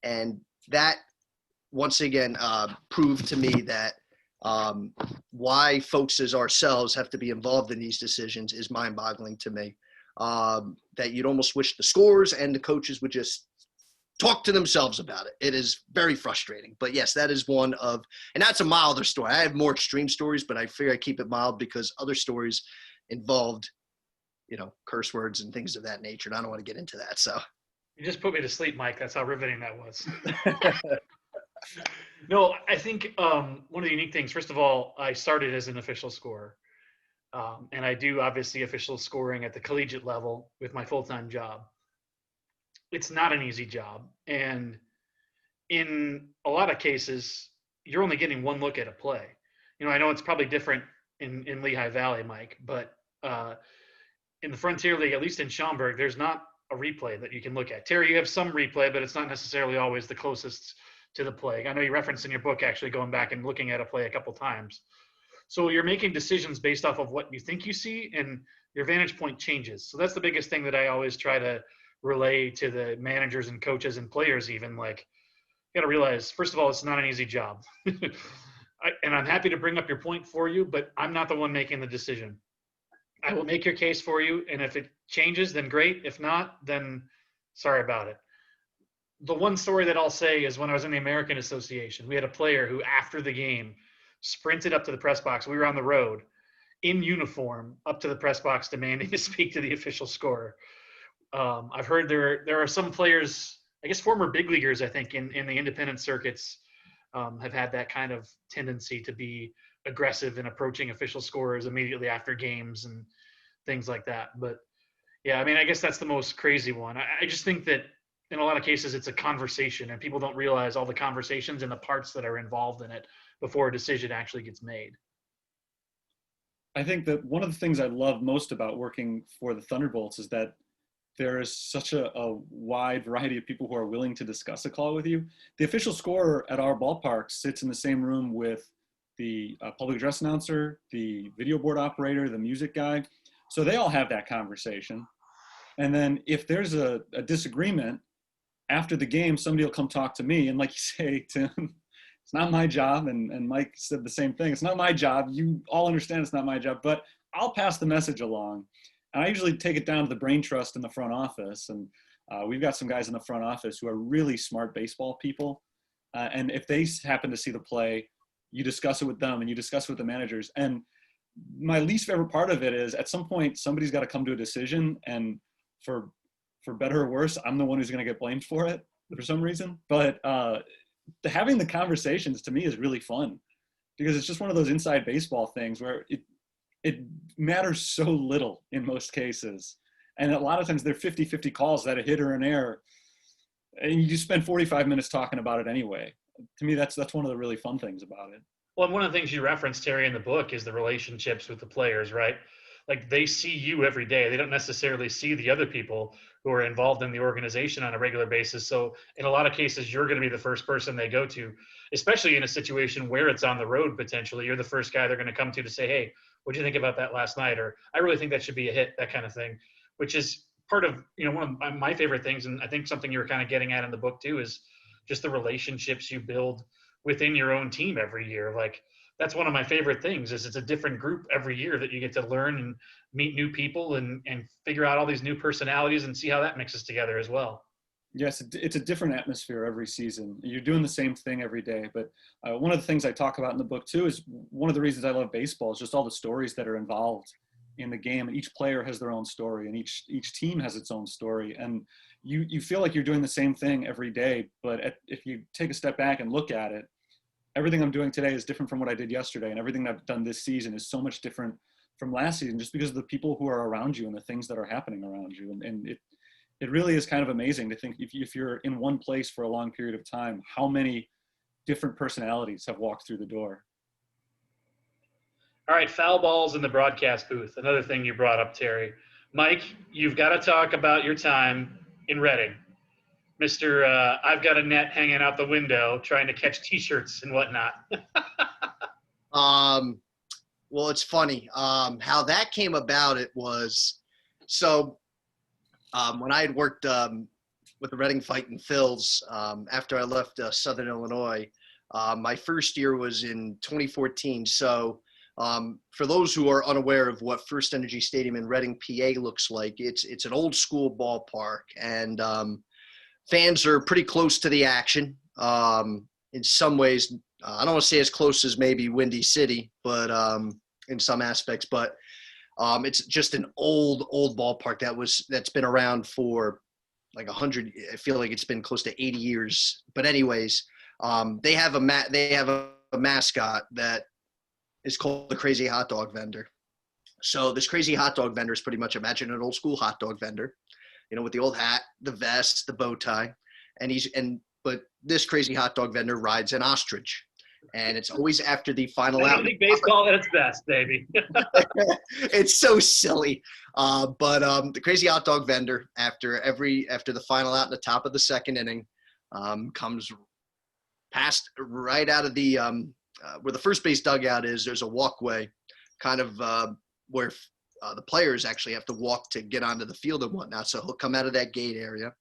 Speaker 2: And that, once again, proved to me that why folks as ourselves have to be involved in these decisions is mind-boggling to me. That you'd almost wish the scorers and the coaches would just talk to themselves about it. It is very frustrating. But yes, that is one of, and that's a milder story. I have more extreme stories, but I figure I keep it mild because other stories involved, curse words and things of that nature. And I don't want to get into that. So
Speaker 1: You just put me to sleep, Mike. That's how riveting that was. No, I think one of the unique things, first of all, I started as an official scorer. And I do obviously official scoring at the collegiate level with my full-time job. It's not an easy job. And in a lot of cases, you're only getting one look at a play. I know it's probably different in Lehigh Valley, Mike, but in the Frontier League, at least in Schaumburg, there's not a replay that you can look at. Terry, you have some replay, but it's not necessarily always the closest to the play. I know you referenced in your book actually going back and looking at a play a couple times. So you're making decisions based off of what you think you see, and your vantage point changes. So that's the biggest thing that I always try to relay to the managers and coaches and players even. Like, you got to realize, first of all, it's not an easy job. And I'm happy to bring up your point for you, but I'm not the one making the decision. I will make your case for you, and if it changes, then great. If not, then sorry about it. The one story that I'll say is when I was in the American Association, we had a player who, after the game, sprinted up to the press box. We were on the road in uniform up to the press box demanding to speak to the official scorer. I've heard there are some players, I guess former big leaguers, I think, in the independent circuits have had that kind of tendency to be aggressive in approaching official scorers immediately after games and things like that. But yeah, I mean, I guess that's the most crazy one. I just think that in a lot of cases it's a conversation and people don't realize all the conversations and the parts that are involved in it before a decision actually gets made.
Speaker 3: I think that one of the things I love most about working for the Thunderbolts is that there is such a wide variety of people who are willing to discuss a call with you. The official scorer at our ballpark sits in the same room with the public address announcer, the video board operator, the music guy. So they all have that conversation. And then if there's a disagreement after the game, somebody will come talk to me. And like you say, Tim, it's not my job. And Mike said the same thing. It's not my job. You all understand it's not my job, but I'll pass the message along. And I usually take it down to the brain trust in the front office. And we've got some guys in the front office who are really smart baseball people. And if they happen to see the play, you discuss it with them and you discuss it with the managers. And my least favorite part of it is at some point, somebody's got to come to a decision. And for better or worse, I'm the one who's going to get blamed for it for some reason. But having the conversations to me is really fun because it's just one of those inside baseball things where it matters so little in most cases. And a lot of times they're 50-50 calls that a hit or an error. And you just spend 45 minutes talking about it anyway. To me, that's one of the really fun things about it.
Speaker 1: Well, one of the things you referenced, Terry, in the book is the relationships with the players, right? Like they see you every day. They don't necessarily see the other people who are involved in the organization on a regular basis. So in a lot of cases, you're going to be the first person they go to, especially in a situation where it's on the road potentially. You're the first guy they're going to come to say, hey, what do you think about that last night? Or I really think that should be a hit, that kind of thing, which is part of, one of my favorite things. And I think something you were kind of getting at in the book too is just the relationships you build within your own team every year. Like that's one of my favorite things is it's a different group every year that you get to learn and meet new people and figure out all these new personalities and see how that mixes together as well.
Speaker 3: Yes, it's a different atmosphere every season. You're doing the same thing every day. But one of the things I talk about in the book too is one of the reasons I love baseball is just all the stories that are involved in the game. Each player has their own story, and each team has its own story. And you feel like you're doing the same thing every day. But if you take a step back and look at it, everything I'm doing today is different from what I did yesterday, and everything I've done this season is so much different from last season, just because of the people who are around you and the things that are happening around you. And it really is kind of amazing to think if you're in one place for a long period of time, how many different personalities have walked through the door.
Speaker 1: All right, foul balls in the broadcast booth. Another thing you brought up, Terry. Mike, you've got to talk about your time in Reading. Mr. I've got a net hanging out the window trying to catch T-shirts and whatnot.
Speaker 2: Well, it's funny. How that came about, it was so when I had worked with the Reading Fightin' Phils after I left Southern Illinois, my first year was in 2014. So for those who are unaware of what First Energy Stadium in Reading, PA looks like, it's an old school ballpark, and fans are pretty close to the action. In some ways, I don't want to say as close as maybe Windy City, but in some aspects. But it's just an old ballpark that's been around for like 100. I feel like it's been close to 80 years. But anyways, they have a mascot that is called the Crazy Hot Dog Vendor. So this crazy hot dog vendor is pretty much, imagine an old school hot dog vendor, with the old hat, the vest, the bow tie, but this crazy hot dog vendor rides an ostrich, and it's always after the final out.
Speaker 1: I think baseball at its best, baby.
Speaker 2: It's so silly, but the crazy hot dog vendor after the final out in the top of the second inning comes past right out of the where the first base dugout is. There's a walkway, kind of where the players actually have to walk to get onto the field and whatnot. So he'll come out of that gate area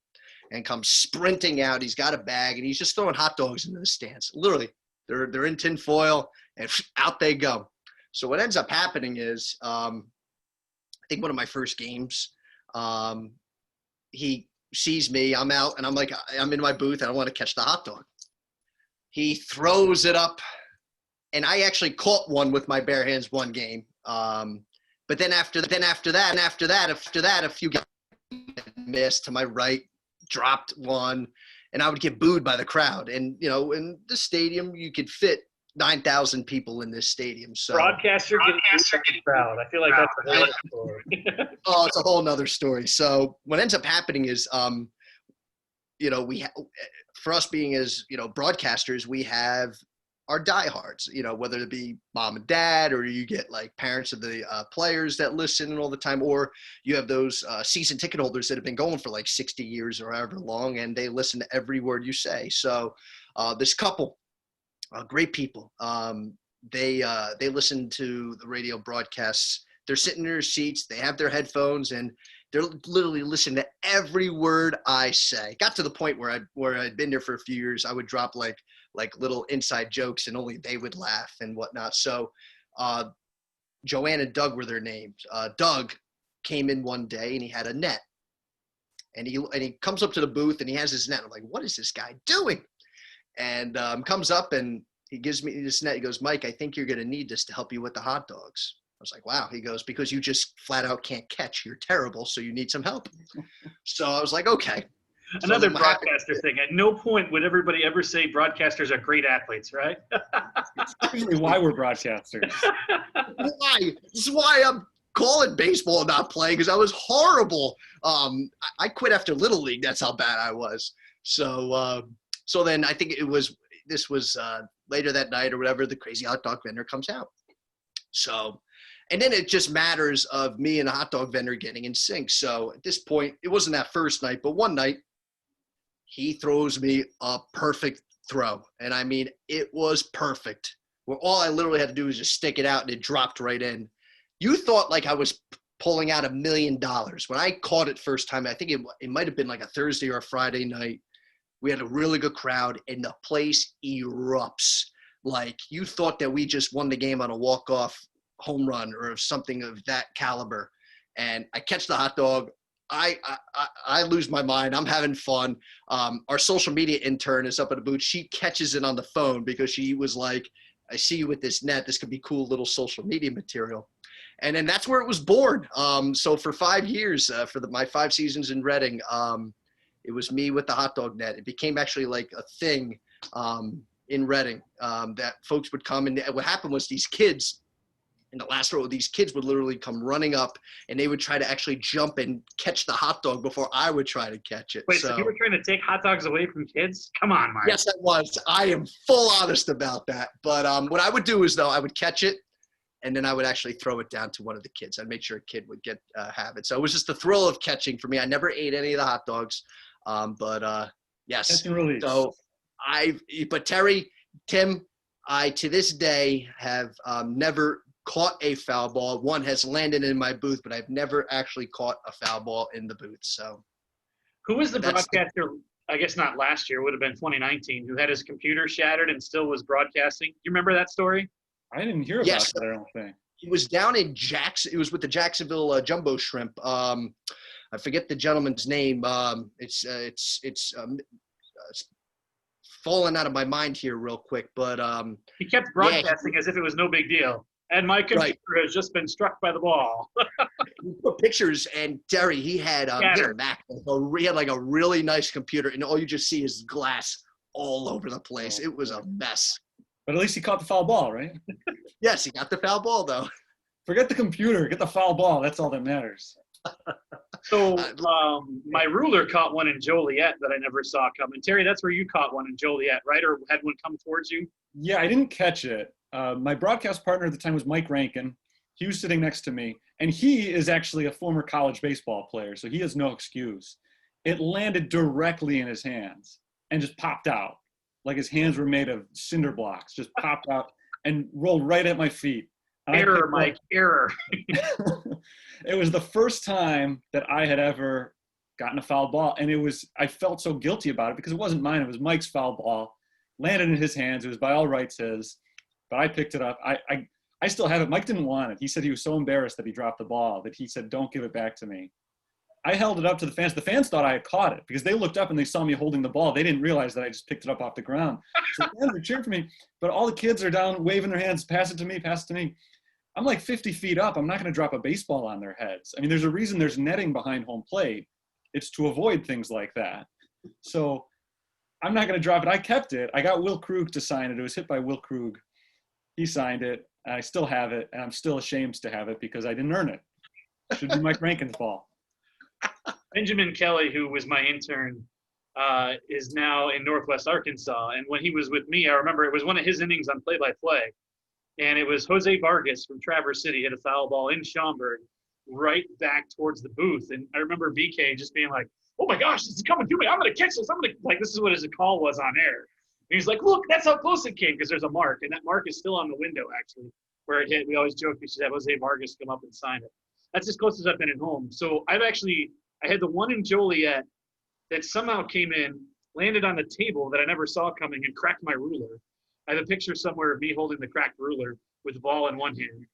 Speaker 2: and come sprinting out. He's got a bag, and he's just throwing hot dogs into the stands. Literally, they're in tin foil, and out they go. So what ends up happening is, I think one of my first games, he sees me. I'm out, and I'm like, I'm in my booth, and I want to catch the hot dog. He throws it up, and I actually caught one with my bare hands one game. But then after that, a few guys missed to my right, dropped one, and I would get booed by the crowd. And, in the stadium, you could fit 9,000 people in this stadium. So
Speaker 1: Broadcaster getting crowd. I feel like that's a whole other story.
Speaker 2: Oh, it's a whole nother story. So what ends up happening is, for us being as, broadcasters, we have our diehards, whether it be mom and dad, or you get like parents of the players that listen all the time, or you have those season ticket holders that have been going for like 60 years or however long, and they listen to every word you say. So this couple, great people, they listen to the radio broadcasts. They're sitting in their seats, they have their headphones, and they're literally listening to every word I say. Got to the point where I'd been there for a few years, I would drop like little inside jokes, and only they would laugh and whatnot. So Joanne and Doug were their names. Doug came in one day, and he had a net, and he comes up to the booth, and he has his net. I'm like, what is this guy doing? And comes up, and he gives me this net. He goes, Mike, I think you're going to need this to help you with the hot dogs. I was like, wow. He goes, because you just flat out can't catch. You're terrible, so you need some help. So I was like, okay.
Speaker 1: Another broadcaster thing. At no point would everybody ever say broadcasters are great athletes, right?
Speaker 3: It's usually why we're broadcasters.
Speaker 2: Why? This is why I'm calling baseball and not playing, because I was horrible. I quit after Little League. That's how bad I was. So then I think this was later that night or whatever, the crazy hot dog vendor comes out. So, and then it just matters of me and the hot dog vendor getting in sync. So at this point, it wasn't that first night, but one night, he throws me a perfect throw. And I mean, it was perfect. Where all I literally had to do was just stick it out, and it dropped right in. You thought like I was pulling out $1 million. When I caught it first time, I think it might have been like a Thursday or a Friday night. We had a really good crowd, and the place erupts. like you thought that we just won the game on a walk-off home run or something of that caliber. And I catch the hot dog. I lose my mind. I'm having fun. Our social media intern is up at the booth. She catches it on the phone because she was like, I see you with this net. This could be cool little social media material. And then that's where it was born. So for 5 years, for my 5 seasons in Reading, it was me with the hot dog net. It became actually like a thing in Reading that folks would come. And what happened was these kids in the last row, these kids would literally come running up and they would try to actually jump and catch the hot dog before I would try to catch it.
Speaker 1: Wait, so you were trying to take hot dogs away from kids? Come on, Mike.
Speaker 2: Yes, I was. I am full honest about that. But what I would do is, though, I would catch it and then I would actually throw it down to one of the kids. I'd make sure a kid would have it. So it was just the thrill of catching for me. I never ate any of the hot dogs. Yes. So but Terry, Tim, I to this day have never caught a foul ball. One has landed in my booth, but I've never actually caught a foul ball in the booth. So
Speaker 1: who was the broadcaster, I guess not last year, would have been 2019, who had his computer shattered and still was broadcasting? You remember that story?
Speaker 3: I didn't hear about that, I don't think.
Speaker 2: He was down in it was with the Jacksonville Jumbo Shrimp. I forget the gentleman's name. It's falling out of my mind here real quick, but
Speaker 1: he kept broadcasting as if it was no big deal. And my computer has just been struck by the ball.
Speaker 2: We put pictures, and Terry, he had a Mac. He had like a really nice computer, and all you just see is glass all over the place. It was a mess.
Speaker 3: But at least he caught the foul ball, right?
Speaker 2: Yes, he got the foul ball, though.
Speaker 3: Forget the computer. Get the foul ball. That's all that matters.
Speaker 1: So my ruler caught one in Joliet that I never saw coming. Terry, that's where you caught one in Joliet, right? Or had one come towards you?
Speaker 3: Yeah, I didn't catch it. My broadcast partner at the time was Mike Rankin. He was sitting next to me, and he is actually a former college baseball player, so he has no excuse. It landed directly in his hands and just popped out. Like his hands were made of cinder blocks, just popped out and rolled right at my feet. And
Speaker 1: error, Mike, error.
Speaker 3: It was the first time that I had ever gotten a foul ball, and I felt so guilty about it because it wasn't mine. It was Mike's foul ball, landed in his hands. It was by all rights his, but I picked it up. I still have it. Mike didn't want it. He said he was so embarrassed that he dropped the ball that he said, "Don't give it back to me." I held it up to the fans. The fans thought I had caught it because they looked up and they saw me holding the ball. They didn't realize that I just picked it up off the ground. So the fans were cheering for me, but all the kids are down waving their hands, pass it to me, pass it to me. I'm like 50 feet up. I'm not going to drop a baseball on their heads. I mean, there's a reason there's netting behind home plate. It's to avoid things like that. So I'm not going to drop it. I kept it. I got Will Krug to sign it. It was hit by Will Krug. He signed it. I still have it, and I'm still ashamed to have it because I didn't earn it. It should be Mike Rankin's ball.
Speaker 1: Benjamin Kelly, who was my intern, is now in Northwest Arkansas. And when he was with me, I remember it was one of his innings on play-by-play. And it was Jose Vargas from Traverse City hit a foul ball in Schaumburg right back towards the booth. And I remember BK just being like, "Oh my gosh, this is coming to me. I'm going to catch this. This is what his call was on air." And he's like, "Look, that's how close it came," because there's a mark. And that mark is still on the window, actually, where it hit. We always joke we should have Jose Vargas come up and sign it. That's as close as I've been at home. So I had the one in Joliet that somehow came in, landed on the table that I never saw coming and cracked my ruler. I have a picture somewhere of me holding the cracked ruler with the ball in one hand.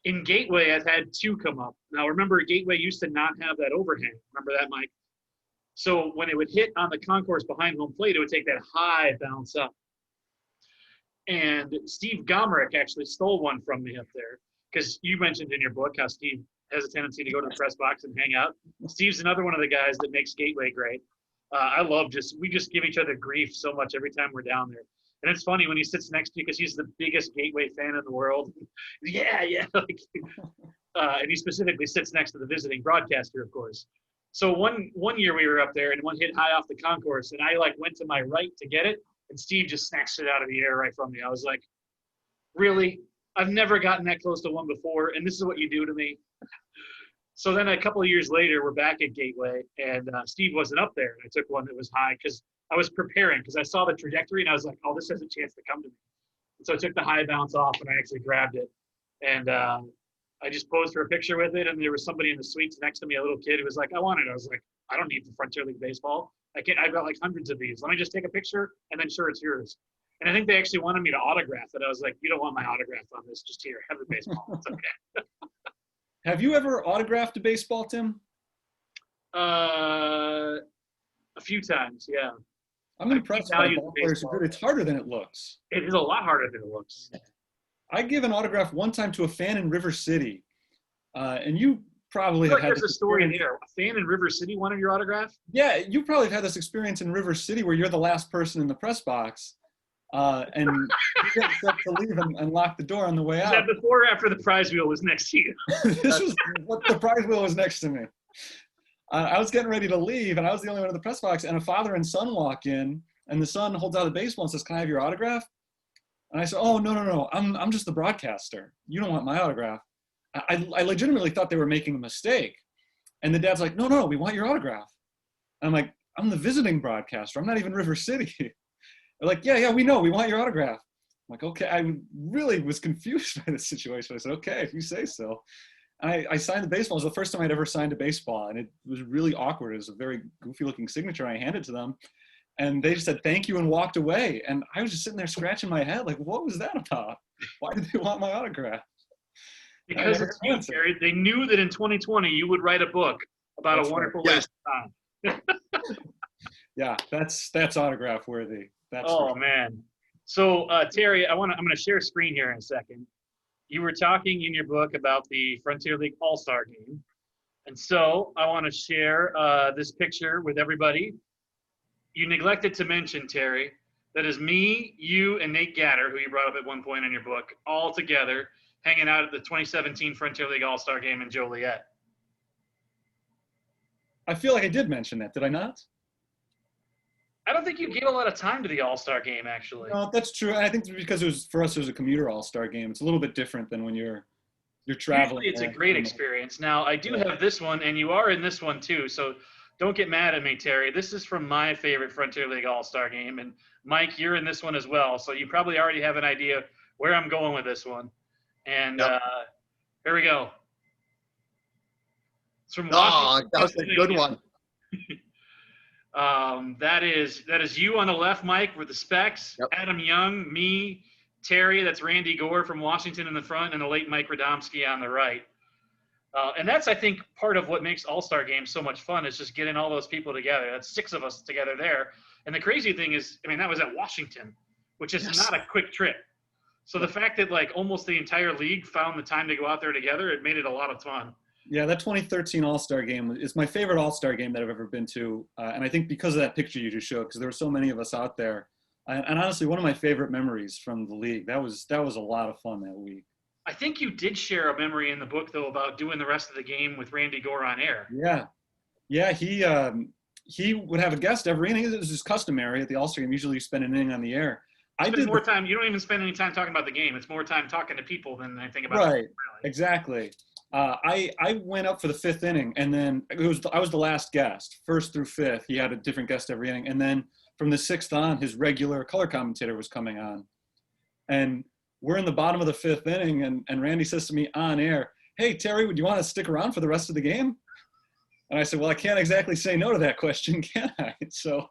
Speaker 1: In Gateway, I've had two come up. Now, remember, Gateway used to not have that overhang. Remember that, Mike? So when it would hit on the concourse behind home plate, it would take that high bounce up. And Steve Gomerick actually stole one from me up there because you mentioned in your book how Steve has a tendency to go to the press box and hang out. Steve's another one of the guys that makes Gateway great. We just give each other grief so much every time we're down there. And it's funny when he sits next to you because he's the biggest Gateway fan in the world. Yeah. And he specifically sits next to the visiting broadcaster, of course. So one year we were up there and one hit high off the concourse and I went to my right to get it and Steve just snatched it out of the air right from me. I was like, really? I've never gotten that close to one before and this is what you do to me? So then a couple of years later, we're back at Gateway and Steve wasn't up there. And I took one that was high because I was preparing because I saw the trajectory and I was like, oh, this has a chance to come to me. And so I took the high bounce off and I actually grabbed it. And I just posed for a picture with it. And there was somebody in the suites next to me, a little kid who was like, I want it. I was like, I don't need the Frontier League baseball. I've got like hundreds of these. Let me just take a picture and then sure, it's yours. And I think they actually wanted me to autograph it. I was like, you don't want my autograph on this. Just here, have the baseball. It's okay.
Speaker 3: Have you ever autographed a baseball, Tim?
Speaker 1: A few times, yeah.
Speaker 3: I'm impressed by ball players who do it. It's harder than it looks.
Speaker 1: It is a lot harder than it looks.
Speaker 3: I gave an autograph one time to a fan in River City, and you probably have had
Speaker 1: there's a story there. A fan in River City wanted your autograph?
Speaker 3: Yeah, you probably have had this experience in River City where you're the last person in the press box, and you get set to leave and lock the door on the way out.
Speaker 1: Was that before or after the prize wheel was next to you?
Speaker 3: This was what the prize wheel was next to me. I was getting ready to leave, and I was the only one in the press box, and a father and son walk in, and the son holds out a baseball and says, "Can I have your autograph?" And I said, "Oh, no. I'm just the broadcaster. You don't want my autograph." I legitimately thought they were making a mistake. And the dad's like, no, we want your autograph. And I'm like, I'm the visiting broadcaster. I'm not even River City. They're like, yeah, we know. We want your autograph. I'm like, okay. I really was confused by the situation. I said, okay, if you say so. I signed the baseball. It was the first time I'd ever signed a baseball, and it was really awkward. It was a very goofy-looking signature. I handed it to them, and they just said thank you and walked away. And I was just sitting there scratching my head, like, what was that about? Why did they want my autograph?
Speaker 1: Because it's you, Terry. They knew that in 2020 you would write a book about a wonderful waste of time.
Speaker 3: Yeah, that's autograph worthy.
Speaker 1: Man. So Terry, I'm going to share screen here in a second. You were talking in your book about the Frontier League All-Star Game. And so I want to share this picture with everybody. You neglected to mention, Terry, that is me, you, and Nate Gatter, who you brought up at one point in your book, all together hanging out at the 2017 Frontier League All-Star Game in Joliet.
Speaker 3: I feel like I did mention that. Did I not?
Speaker 1: I don't think you gave a lot of time to the All-Star Game, actually.
Speaker 3: No, that's true. I think because for us, it was a commuter All-Star Game. It's a little bit different than when you're traveling.
Speaker 1: Usually it's a great experience. Now, I do have this one, and you are in this one too, so don't get mad at me, Terry. This is from my favorite Frontier League All-Star Game, and Mike, you're in this one as well, so you probably already have an idea where I'm going with this one. And here we go. It's from Washington.
Speaker 2: That was a good one.
Speaker 1: That is you on the left, Mike, with the specs. Yep. Adam Young, me, Terry. That's Randy Gore from Washington in the front, and the late Mike Radomski on the right. And that's, I think, part of what makes All-Star Games so much fun is just getting all those people together. That's 6 of us together there. And the crazy thing is, that was at Washington, which is not a quick trip. So the fact that almost the entire league found the time to go out there together, it made it a lot of fun.
Speaker 3: Yeah, that 2013 All-Star Game is my favorite All-Star Game that I've ever been to. And I think because of that picture you just showed, because there were so many of us out there. And honestly, one of my favorite memories from the league. That was a lot of fun that week.
Speaker 1: I think you did share a memory in the book, though, about doing the rest of the game with Randy Gore on air.
Speaker 3: Yeah, he would have a guest every inning. It was just customary at the All-Star Game. Usually you spend an inning on the air.
Speaker 1: I did more time. You don't even spend any time talking about the game. It's more time talking to people than anything about it.
Speaker 3: Right, exactly. I went up for the 5th inning, and then I was the last guest, 1st through 5th. He had a different guest every inning, and then from the 6th on, his regular color commentator was coming on. And we're in the bottom of the 5th inning, and Randy says to me on air, "Hey, Terry, would you want to stick around for the rest of the game?" And I said, "Well, I can't exactly say no to that question, can I?" So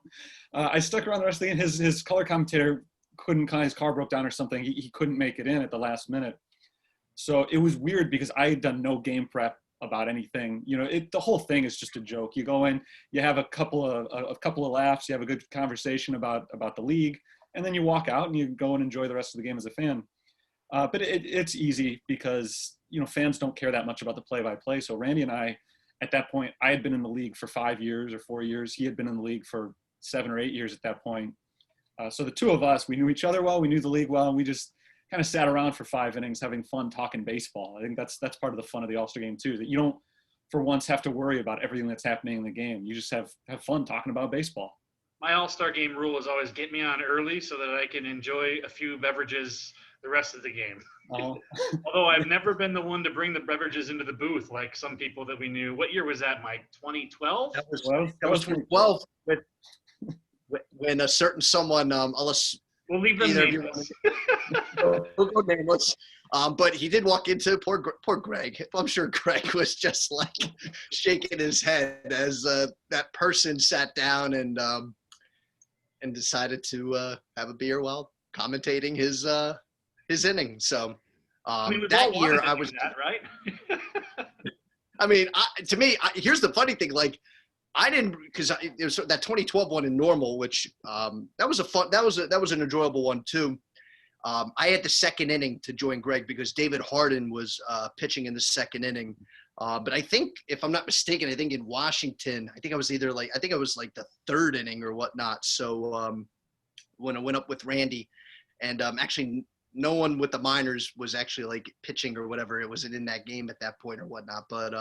Speaker 3: I stuck around the rest of the game. His color commentator his car broke down or something. He couldn't make it in at the last minute. So it was weird because I had done no game prep about anything. The whole thing is just a joke. You go in, you have a couple of laughs, you have a good conversation about the league, and then you walk out and you go and enjoy the rest of the game as a fan. But it's easy because, fans don't care that much about the play-by-play. So Randy and I, at that point, I had been in the league for 5 years or 4 years. He had been in the league for 7 or 8 years at that point. So the two of us, we knew each other well, we knew the league well, and we just kind of sat around for 5 innings having fun talking baseball. I think that's part of the fun of the All-Star Game too, that you don't for once have to worry about everything that's happening in the game. You just have fun talking about baseball.
Speaker 1: My All-Star Game rule is always get me on early so that I can enjoy a few beverages the rest of the game. Although I've never been the one to bring the beverages into the booth like some people that we knew. What year was that, Mike? 2012?
Speaker 2: That was 2012. When a certain someone, unless
Speaker 1: we'll leave them nameless.
Speaker 2: We'll go nameless. But he did walk into poor Greg. I'm sure Greg was just like shaking his head as that person sat down and decided to have a beer while commentating his inning. So
Speaker 1: I mean, we've
Speaker 2: that
Speaker 1: all
Speaker 2: year
Speaker 1: wanted to
Speaker 2: I
Speaker 1: do
Speaker 2: was.
Speaker 1: that, right?
Speaker 2: I mean, to me, here's the funny thing. Like, I didn't because it was that 2012 one in Normal, which that was an enjoyable one too. I had the second inning to join Greg because David Harden was pitching in the second inning. But I think, if I'm not mistaken, I think in Washington, I think I was like the third inning or whatnot. So when I went up with Randy, and actually no one with the minors was actually like pitching or whatever. It wasn't in that game at that point or whatnot. But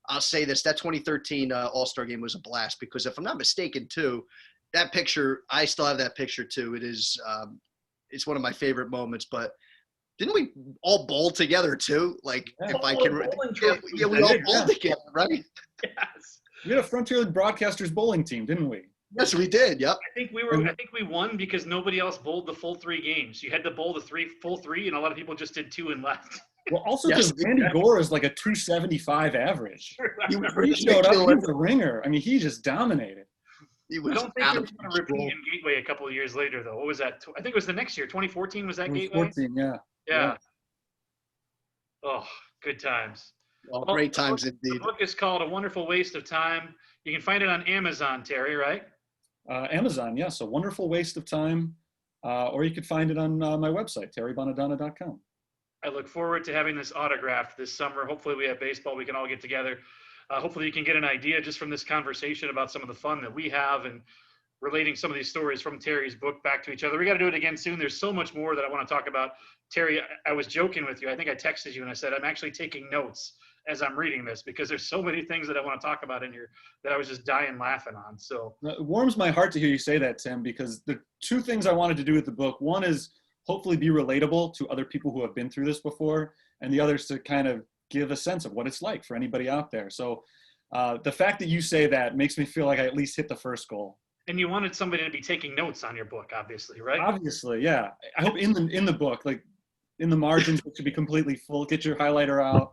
Speaker 2: I'll say this: that 2013 All-Star game was a blast because, if I'm not mistaken, too, that picture, I still have that picture too. It is. It's one of my favorite moments, but didn't we all bowl together too? Like,
Speaker 3: Yeah.
Speaker 2: if I can, yeah, we all bowled together, right?
Speaker 1: Yes.
Speaker 3: We had a Frontier Broadcasters bowling team, didn't we?
Speaker 2: Yes, we did. Yep.
Speaker 1: I think we won because nobody else bowled the full 3 games. You had to bowl the full three, and a lot of people just did 2 and left.
Speaker 3: Well, also
Speaker 2: Yes.
Speaker 3: because Randy Gore is like a 275 average.
Speaker 2: He was
Speaker 3: He showed up, he
Speaker 2: ridiculous.
Speaker 3: was a ringer. I mean, he just dominated.
Speaker 2: He
Speaker 1: I
Speaker 2: was
Speaker 1: don't think
Speaker 2: out
Speaker 1: it
Speaker 2: of
Speaker 1: was going to repeat
Speaker 2: control.
Speaker 1: in Gateway a couple of years later, though. What was that? I think it was the next year. 2014 was that
Speaker 3: It was
Speaker 1: Gateway?
Speaker 3: 14, yeah.
Speaker 1: Yeah. Oh, good times.
Speaker 2: Well,
Speaker 1: Well,
Speaker 2: great times
Speaker 1: The
Speaker 2: indeed.
Speaker 1: book is called A Wonderful Waste of Time. You can find it on Amazon, Terry, right?
Speaker 3: Amazon, yes, A Wonderful Waste of Time. Or you could find it on my website, terrybonadonna.com.
Speaker 1: I look forward to having this autographed this summer. Hopefully we have baseball. We can all get together. Hopefully you can get an idea just from this conversation about some of the fun that we have and relating some of these stories from Terry's book back to each other. We got to do it again soon. There's so much more that I want to talk about. Terry, I was joking with you. I think I texted you and I said, I'm actually taking notes as I'm reading this because there's so many things that I want to talk about in here that I was just dying laughing on. So
Speaker 3: It warms my heart to hear you say that, Tim, because the 2 things I wanted to do with the book, one is hopefully be relatable to other people who have been through this before, and the other is to kind of give a sense of what it's like for anybody out there. So the fact that you say that makes me feel like I at least hit the first goal.
Speaker 1: and you wanted somebody to be taking notes on your book, obviously, right?
Speaker 3: Obviously, yeah. I hope in the book, like in the margins, it should be completely full. Get your highlighter out.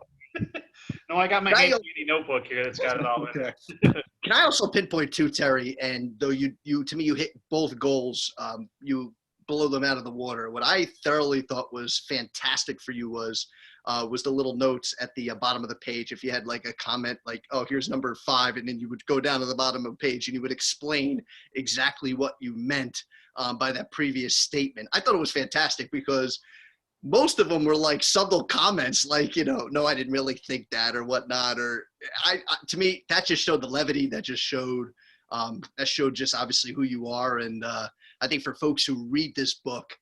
Speaker 1: No, I got my
Speaker 2: Right.
Speaker 1: handy notebook here that's got it all in it.
Speaker 3: Okay.
Speaker 2: Can I also pinpoint too, Terry? And though you to me you hit both goals, you blow them out of the water. What I thoroughly thought was fantastic for you was the little notes at the bottom of the page. If you had like a comment like, "Oh, here's number 5," and then you would go down to the bottom of the page and you would explain exactly what you meant by that previous statement. I thought it was fantastic because most of them were like subtle comments like, no, I didn't really think that or whatnot. Or to me, that just showed the levity. That showed just obviously who you are. And I think for folks who read this book,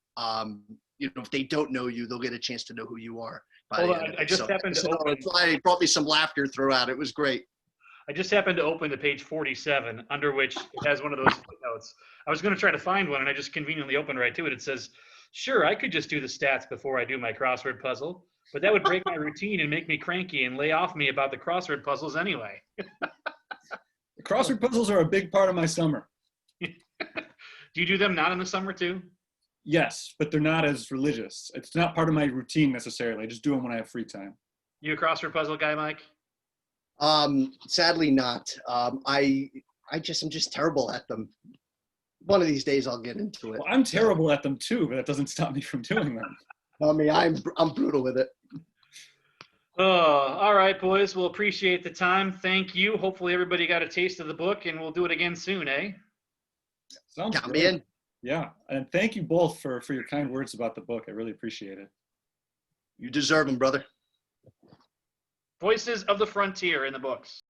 Speaker 2: if they don't know you, they'll get a chance to know who you are.
Speaker 1: Hold on, I just happened to open.
Speaker 2: It brought me some laughter throughout. It was great.
Speaker 1: I just happened to open to page 47, under which it has one of those footnotes. I was going to try to find one, and I just conveniently opened right to it. It says, "Sure, I could just do the stats before I do my crossword puzzle, but that would break my routine and make me cranky and lay off me about the crossword puzzles anyway."
Speaker 3: The crossword puzzles are a big part of my summer.
Speaker 1: Do you do them not in the summer too?
Speaker 3: Yes, but they're not as religious. It's not part of my routine necessarily. I just do them when I have free time.
Speaker 1: You a crossword puzzle guy, Mike?
Speaker 2: Sadly not. I'm just terrible at them. One of these days I'll get into it.
Speaker 3: Well, I'm terrible at them too, but that doesn't stop me from doing them.
Speaker 2: I mean, I'm brutal with it.
Speaker 1: Oh, all right, boys. We'll appreciate the time. Thank you. Hopefully everybody got a taste of the book, and we'll do it again soon, eh?
Speaker 3: Sounds
Speaker 2: Count
Speaker 3: great.
Speaker 2: me in.
Speaker 3: Yeah, and thank you both for your kind words about the book. I really appreciate it.
Speaker 2: You deserve them, brother.
Speaker 1: Voices of the Frontier in the books.